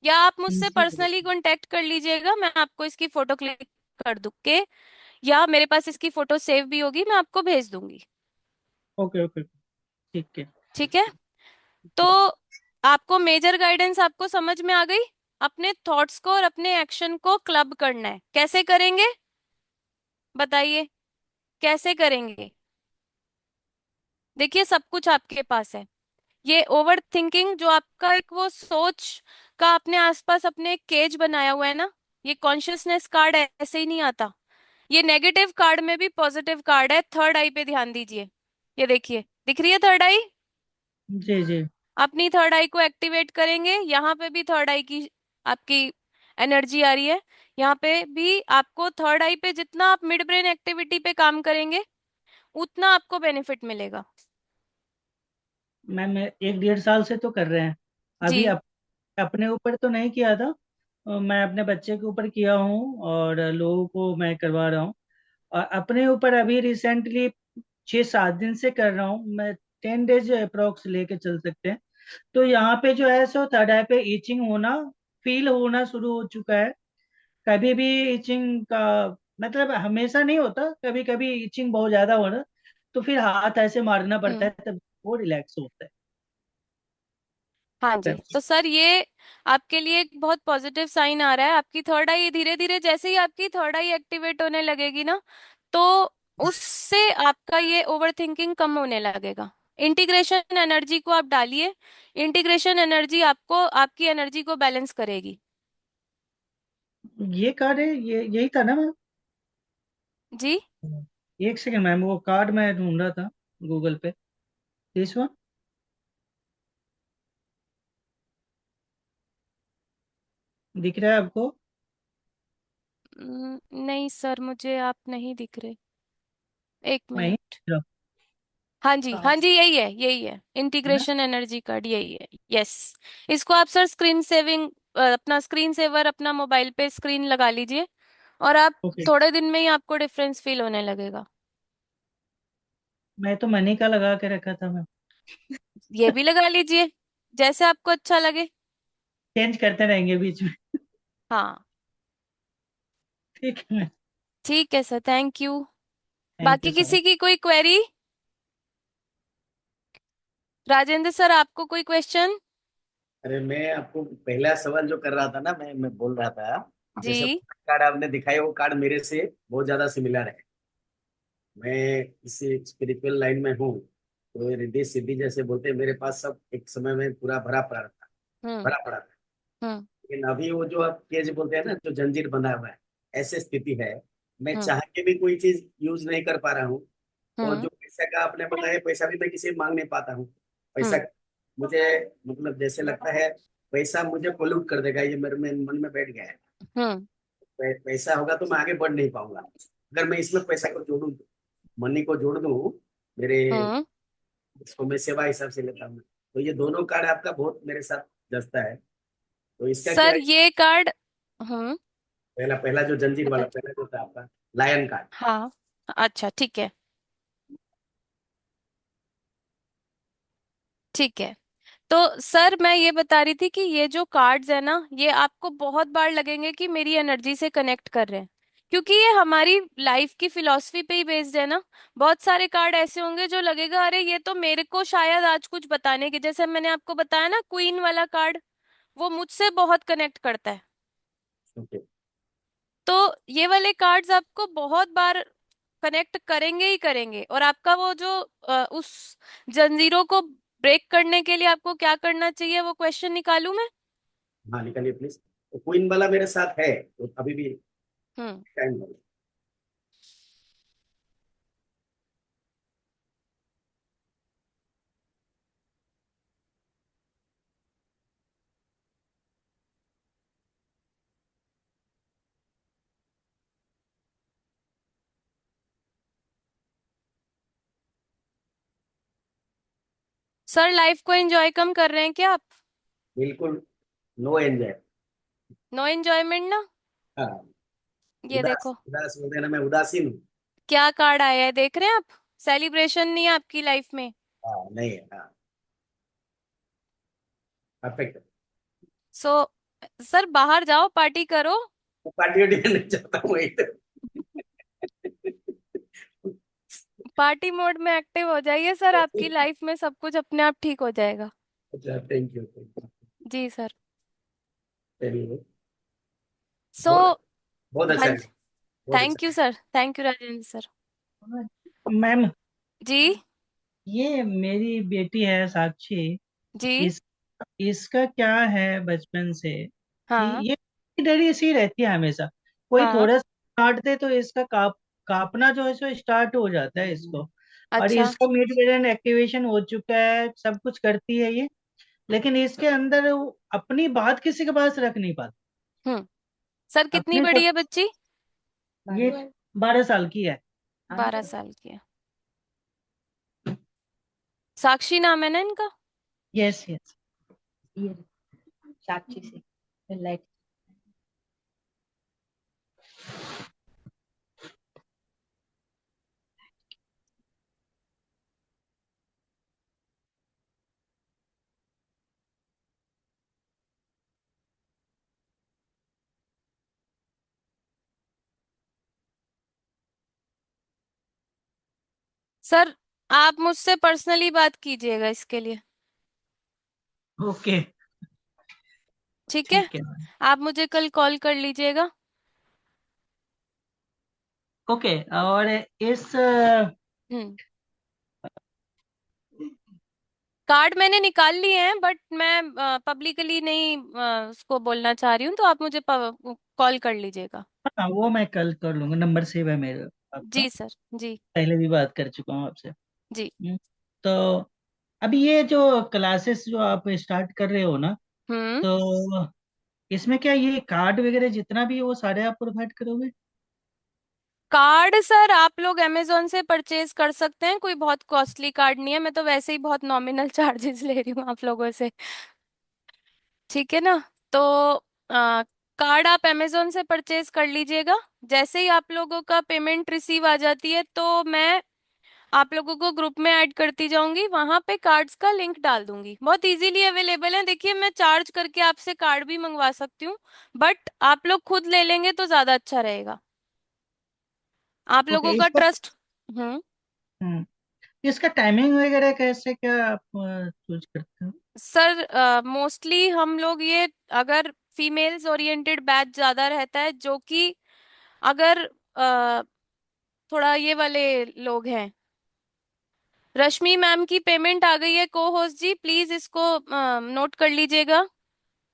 या आप मुझसे पर्सनली इंटीग्रेशन। कांटेक्ट कर लीजिएगा, मैं आपको इसकी फोटो क्लिक कर दूँ के, या मेरे पास इसकी फोटो सेव भी होगी, मैं आपको भेज दूंगी। ओके ओके, ठीक है। ठीक है। तो आपको मेजर गाइडेंस आपको समझ में आ गई। अपने थॉट्स को और अपने एक्शन को क्लब करना है। कैसे करेंगे बताइए, कैसे करेंगे? देखिए, सब कुछ आपके पास है। ये ओवर थिंकिंग जो आपका एक वो सोच का अपने आसपास अपने एक केज बनाया हुआ है ना, ये कॉन्शियसनेस कार्ड ऐसे ही नहीं आता। ये नेगेटिव कार्ड में भी पॉजिटिव कार्ड है। थर्ड आई पे ध्यान दीजिए। ये देखिए, दिख रही है थर्ड आई? जी जी। अपनी थर्ड आई को एक्टिवेट करेंगे, यहाँ पे भी थर्ड आई की आपकी एनर्जी आ रही है। यहाँ पे भी आपको थर्ड आई पे जितना आप मिड ब्रेन एक्टिविटी पे काम करेंगे, उतना आपको बेनिफिट मिलेगा। मैम 1 1.5 साल से तो कर रहे हैं। अभी जी। अपने ऊपर तो नहीं किया था। मैं अपने बच्चे के ऊपर किया हूँ और लोगों को मैं करवा रहा हूँ। और अपने ऊपर अभी रिसेंटली 6 7 दिन से कर रहा हूँ मैं। 10 डेज अप्रोक्स लेके चल सकते हैं। तो यहाँ पे जो है सो थर्ड आई पे इचिंग होना, फील होना शुरू हो चुका है। कभी भी इचिंग का मतलब हमेशा नहीं होता, कभी कभी इचिंग बहुत ज्यादा हो रहा तो फिर हाथ ऐसे मारना पड़ता हम्म। है, तब वो रिलैक्स होता हाँ है। जी, तो सर ये आपके लिए एक बहुत पॉजिटिव साइन आ रहा है। आपकी थर्ड आई धीरे धीरे, जैसे ही आपकी थर्ड आई एक्टिवेट होने लगेगी ना, तो उससे आपका ये ओवर थिंकिंग कम होने लगेगा। इंटीग्रेशन एनर्जी को आप डालिए। इंटीग्रेशन एनर्जी आपको आपकी एनर्जी को बैलेंस करेगी। ये कार्ड है, ये यही था ना मैम? जी। 1 सेकंड मैम, वो कार्ड मैं ढूंढ रहा था गूगल पे। दिस वन दिख रहा है आपको? नहीं सर, मुझे आप नहीं दिख रहे। एक नहीं मिनट। दिख रहा। हाँ जी, हाँ, हाँ जी, यही है, यही है है ना? इंटीग्रेशन एनर्जी कार्ड, यही है। यस। इसको आप सर स्क्रीन सेविंग, अपना स्क्रीन सेवर अपना मोबाइल पे स्क्रीन लगा लीजिए, और आप ओके। थोड़े दिन में ही आपको डिफरेंस फील होने लगेगा। मैं तो मनी का लगा के रखा था मैम। ये भी लगा लीजिए, जैसे आपको अच्छा लगे। चेंज करते रहेंगे बीच में। हाँ। ठीक है मैम। ठीक है sir, thank you. Thank you बाकी सर। किसी की कोई क्वेरी? राजेंद्र सर, आपको कोई क्वेश्चन? अरे मैं आपको पहला सवाल जो कर रहा था ना, मैं बोल रहा था, जैसे जी। कार्ड आपने दिखाया वो कार्ड मेरे से बहुत ज्यादा सिमिलर है। मैं इसी स्पिरिचुअल लाइन में हूँ, तो रिद्धि सिद्धि जैसे बोलते हैं, मेरे पास सब एक समय में पूरा भरा पड़ा था, हम्म। भरा पड़ा था। हम्म। लेकिन अभी वो जो आप केज बोलते हैं ना, जो जंजीर बना हुआ है, ऐसे स्थिति है। मैं हम्म। चाह के भी कोई चीज यूज नहीं कर पा रहा हूँ। और हम्म। जो पैसा का आपने बताया, पैसा भी मैं किसी से मांग नहीं पाता हूँ। पैसा हम्म। मुझे मतलब जैसे लगता है पैसा मुझे पोल्यूट कर देगा, ये मेरे में मन में बैठ गया है। हम्म। पैसा होगा तो मैं आगे बढ़ नहीं पाऊंगा। अगर मैं इसमें पैसा को जोड़ू, मनी को जोड़ दूं मेरे, हम्म। इसको मैं सेवा हिसाब से लेता हूँ, तो ये दोनों कार्ड आपका बहुत मेरे साथ जचता है। तो इसका क्या सर है? ये कार्ड। हम्म। पहला पहला जो जंजीर वाला बताइए। पहला जो था आपका लायन कार्ड। हाँ। अच्छा ठीक है। ठीक है। तो सर मैं ये बता रही थी कि ये जो कार्ड्स है ना, ये आपको बहुत बार लगेंगे कि मेरी एनर्जी से कनेक्ट कर रहे हैं, क्योंकि ये हमारी लाइफ की फिलॉसफी पे ही बेस्ड है ना। बहुत सारे कार्ड ऐसे होंगे जो लगेगा अरे ये तो मेरे को शायद आज कुछ बताने के, जैसे मैंने आपको बताया ना क्वीन वाला कार्ड, वो मुझसे बहुत कनेक्ट करता है। ओके। तो ये वाले कार्ड्स आपको बहुत बार कनेक्ट करेंगे ही करेंगे, और आपका वो जो उस जंजीरों को ब्रेक करने के लिए आपको क्या करना चाहिए वो क्वेश्चन निकालूं मैं। हाँ निकालिए प्लीज। तो क्वीन वाला मेरे साथ है, तो अभी भी हम्म। टाइम है। सर लाइफ को एंजॉय कम कर रहे हैं क्या आप? बिल्कुल नो एंजॉय। नो एंजॉयमेंट ना। हाँ। ये उदास देखो उदास बोलते हैं ना, मैं उदासीन हूँ। क्या कार्ड आया है, देख रहे हैं आप? सेलिब्रेशन नहीं है आपकी लाइफ में। हाँ नहीं है, हाँ। परफेक्ट। सो सर बाहर जाओ, पार्टी करो। तो पार्टी वार्टी करना चाहता हूँ वही तो। पार्टी मोड में एक्टिव हो जाइए सर, आपकी लाइफ में सब कुछ अपने आप ठीक हो जाएगा। अच्छा, थैंक यू, थैंक यू। जी सर। चलिए। सो बहुत बहुत हाँ अच्छा है। जी। बहुत थैंक अच्छा you sir, thank you Rajendra sir. Ma'am, जी। ये मेरी बेटी है साक्षी। जी। इस इसका क्या है बचपन से कि हाँ। ये डरी सी रहती है हमेशा। कोई हाँ। थोड़ा सा काट दे तो इसका कापना जो है सो स्टार्ट हो जाता है इसको। और अच्छा। इसका मिड ब्रेन एक्टिवेशन हो चुका है, सब कुछ करती है ये, लेकिन इसके अंदर वो अपनी बात किसी के पास रख नहीं पाती। हम्म। सर कितनी अपने बड़ी सब है बच्ची? ये 12 साल की है। 12 साल की है। साक्षी नाम है ना इनका? Yes yes. ये साक्षी से लाइट। सर आप मुझसे पर्सनली बात कीजिएगा इसके लिए। ओके। ठीक है। ठीक है। आप मुझे कल कॉल कर लीजिएगा। ओके। और इस हम्म। कार्ड मैंने निकाल लिए हैं, बट मैं पब्लिकली नहीं उसको बोलना चाह रही हूँ, तो आप मुझे कॉल कर लीजिएगा। हाँ, वो मैं कल कर लूंगा, नंबर सेव है मेरा आपका। जी सर। जी। पहले भी बात कर चुका हूँ आपसे। जी। तो अभी ये जो क्लासेस जो आप स्टार्ट कर रहे हो ना, हम्म। तो इसमें क्या ये कार्ड वगैरह जितना भी है वो सारे आप प्रोवाइड करोगे? कार्ड सर आप लोग अमेजोन से परचेज कर सकते हैं, कोई बहुत कॉस्टली कार्ड नहीं है, मैं तो वैसे ही बहुत नॉमिनल चार्जेस ले रही हूँ आप लोगों से। ठीक है ना। तो कार्ड आप अमेजोन से परचेज कर लीजिएगा। जैसे ही आप लोगों का पेमेंट रिसीव आ जाती है तो मैं आप लोगों को ग्रुप में ऐड करती जाऊंगी, वहां पे कार्ड्स का लिंक डाल दूंगी, बहुत इजीली अवेलेबल है। देखिए मैं चार्ज करके आपसे कार्ड भी मंगवा सकती हूँ, बट आप लोग खुद ले लेंगे तो ज्यादा अच्छा रहेगा, आप ओके। लोगों का इसका ट्रस्ट। हम्म। हम्म इसका टाइमिंग वगैरह कैसे क्या आप चूज करते हो? सर मोस्टली हम लोग ये, अगर फीमेल्स ओरिएंटेड बैच ज्यादा रहता है, जो कि अगर थोड़ा ये वाले लोग हैं। रश्मि मैम की पेमेंट आ गई है, को होस्ट जी प्लीज इसको नोट कर लीजिएगा।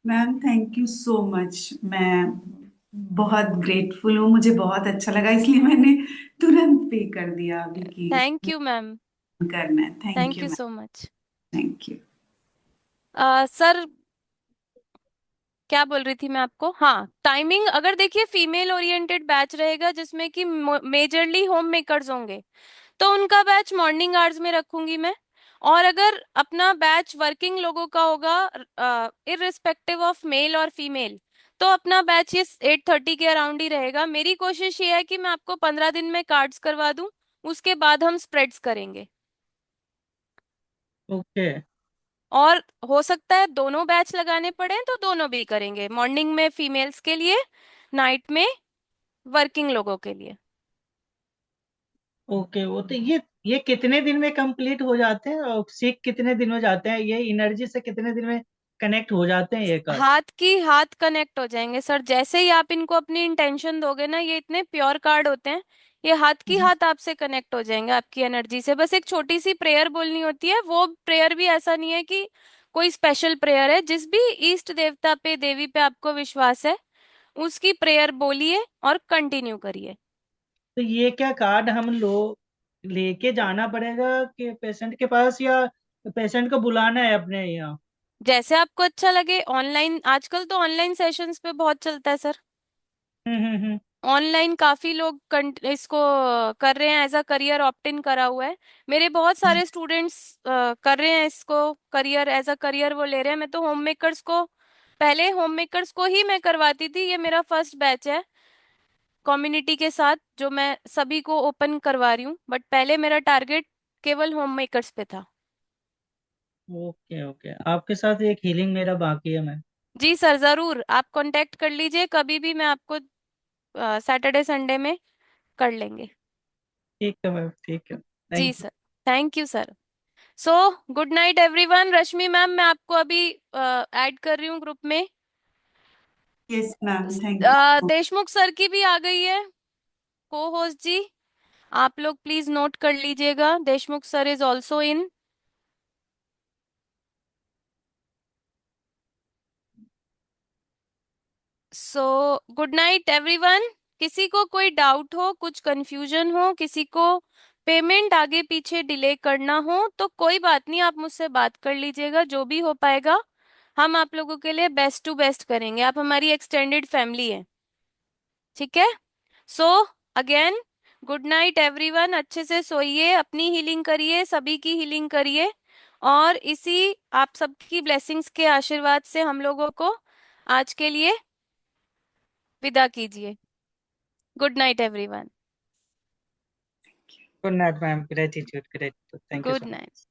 Ma'am thank you so much. मैं बहुत ग्रेटफुल हूँ, मुझे बहुत अच्छा लगा, इसलिए मैंने तुरंत पे कर दिया अभी कि थैंक यू मैम। करना है। Thank thank you you ma'am. So much. Thank you. Sir क्या बोल रही थी मैं आपको, हाँ टाइमिंग, अगर देखिए फीमेल ओरिएंटेड बैच रहेगा जिसमें कि मेजरली होम मेकर्स होंगे, तो उनका बैच मॉर्निंग आवर्स में रखूंगी मैं। और अगर अपना बैच वर्किंग लोगों का होगा, इररिस्पेक्टिव ऑफ मेल और फीमेल, तो अपना बैच ये 8:30 के अराउंड ही रहेगा। मेरी कोशिश ये है कि मैं आपको 15 दिन में कार्ड्स करवा दूं, उसके बाद हम स्प्रेड्स करेंगे। ओके। और हो सकता है दोनों बैच लगाने पड़े तो दोनों भी करेंगे, मॉर्निंग में फीमेल्स के लिए, नाइट में वर्किंग लोगों के लिए। ओके, वो तो ये कितने दिन में कंप्लीट हो जाते हैं और सीख कितने दिन में जाते हैं, ये एनर्जी से कितने दिन में कनेक्ट हो जाते हैं ये कार्ड? हाथ की हाथ कनेक्ट हो जाएंगे सर, जैसे ही आप इनको अपनी इंटेंशन दोगे ना, ये इतने प्योर कार्ड होते हैं, ये हाथ की हम्म। हाथ आपसे कनेक्ट हो जाएंगे आपकी एनर्जी से। बस एक छोटी सी प्रेयर बोलनी होती है, वो प्रेयर भी ऐसा नहीं है कि कोई स्पेशल प्रेयर है, जिस भी इष्ट देवता पे देवी पे आपको विश्वास है उसकी प्रेयर बोलिए और कंटिन्यू करिए। तो ये क्या कार्ड हम लोग लेके जाना पड़ेगा कि पेशेंट के पास, या पेशेंट को बुलाना है अपने यहाँ? जैसे आपको अच्छा लगे, ऑनलाइन आजकल तो ऑनलाइन सेशंस पे बहुत चलता है सर। हम्म। ऑनलाइन काफी लोग इसको कर रहे हैं, as a career opt in करा हुआ है। मेरे बहुत सारे स्टूडेंट्स कर रहे हैं इसको, करियर एज अ करियर वो ले रहे हैं। मैं तो होम मेकर्स को, पहले होम मेकर्स को ही मैं करवाती थी, ये मेरा फर्स्ट बैच है कम्युनिटी के साथ जो मैं सभी को ओपन करवा रही हूँ, बट पहले मेरा टारगेट केवल होम मेकर्स पे था। ओके ओके, आपके साथ एक हीलिंग मेरा बाकी है मैम। जी सर, जरूर आप कांटेक्ट कर लीजिए कभी भी, मैं आपको सैटरडे संडे में कर लेंगे। ठीक है मैम, ठीक है, जी thank you. Sir, thank you sir. So good night everyone. Rashmi ma'am, मैं आपको अभी ऐड कर रही हूँ ग्रुप में। Yes ma'am, thank you. Deshmukh sir की भी आ गई है को होस्ट जी, आप लोग प्लीज नोट कर लीजिएगा, Deshmukh sir is also in. So good night everyone. किसी को कोई डाउट हो, कुछ कंफ्यूजन हो, किसी को पेमेंट आगे पीछे डिले करना हो, तो कोई बात नहीं, आप मुझसे बात कर लीजिएगा, जो भी हो पाएगा हम आप लोगों के लिए बेस्ट टू बेस्ट करेंगे। आप हमारी एक्सटेंडेड फैमिली है, ठीक है? So again good night everyone, अच्छे से सोइए, अपनी हीलिंग करिए, सभी की हीलिंग करिए, और इसी आप सबकी ब्लेसिंग्स के आशीर्वाद से हम लोगों को आज के लिए विदा कीजिए। Good night everyone. Good night ma'am, gratitude gratitude, thank you good so night. Much.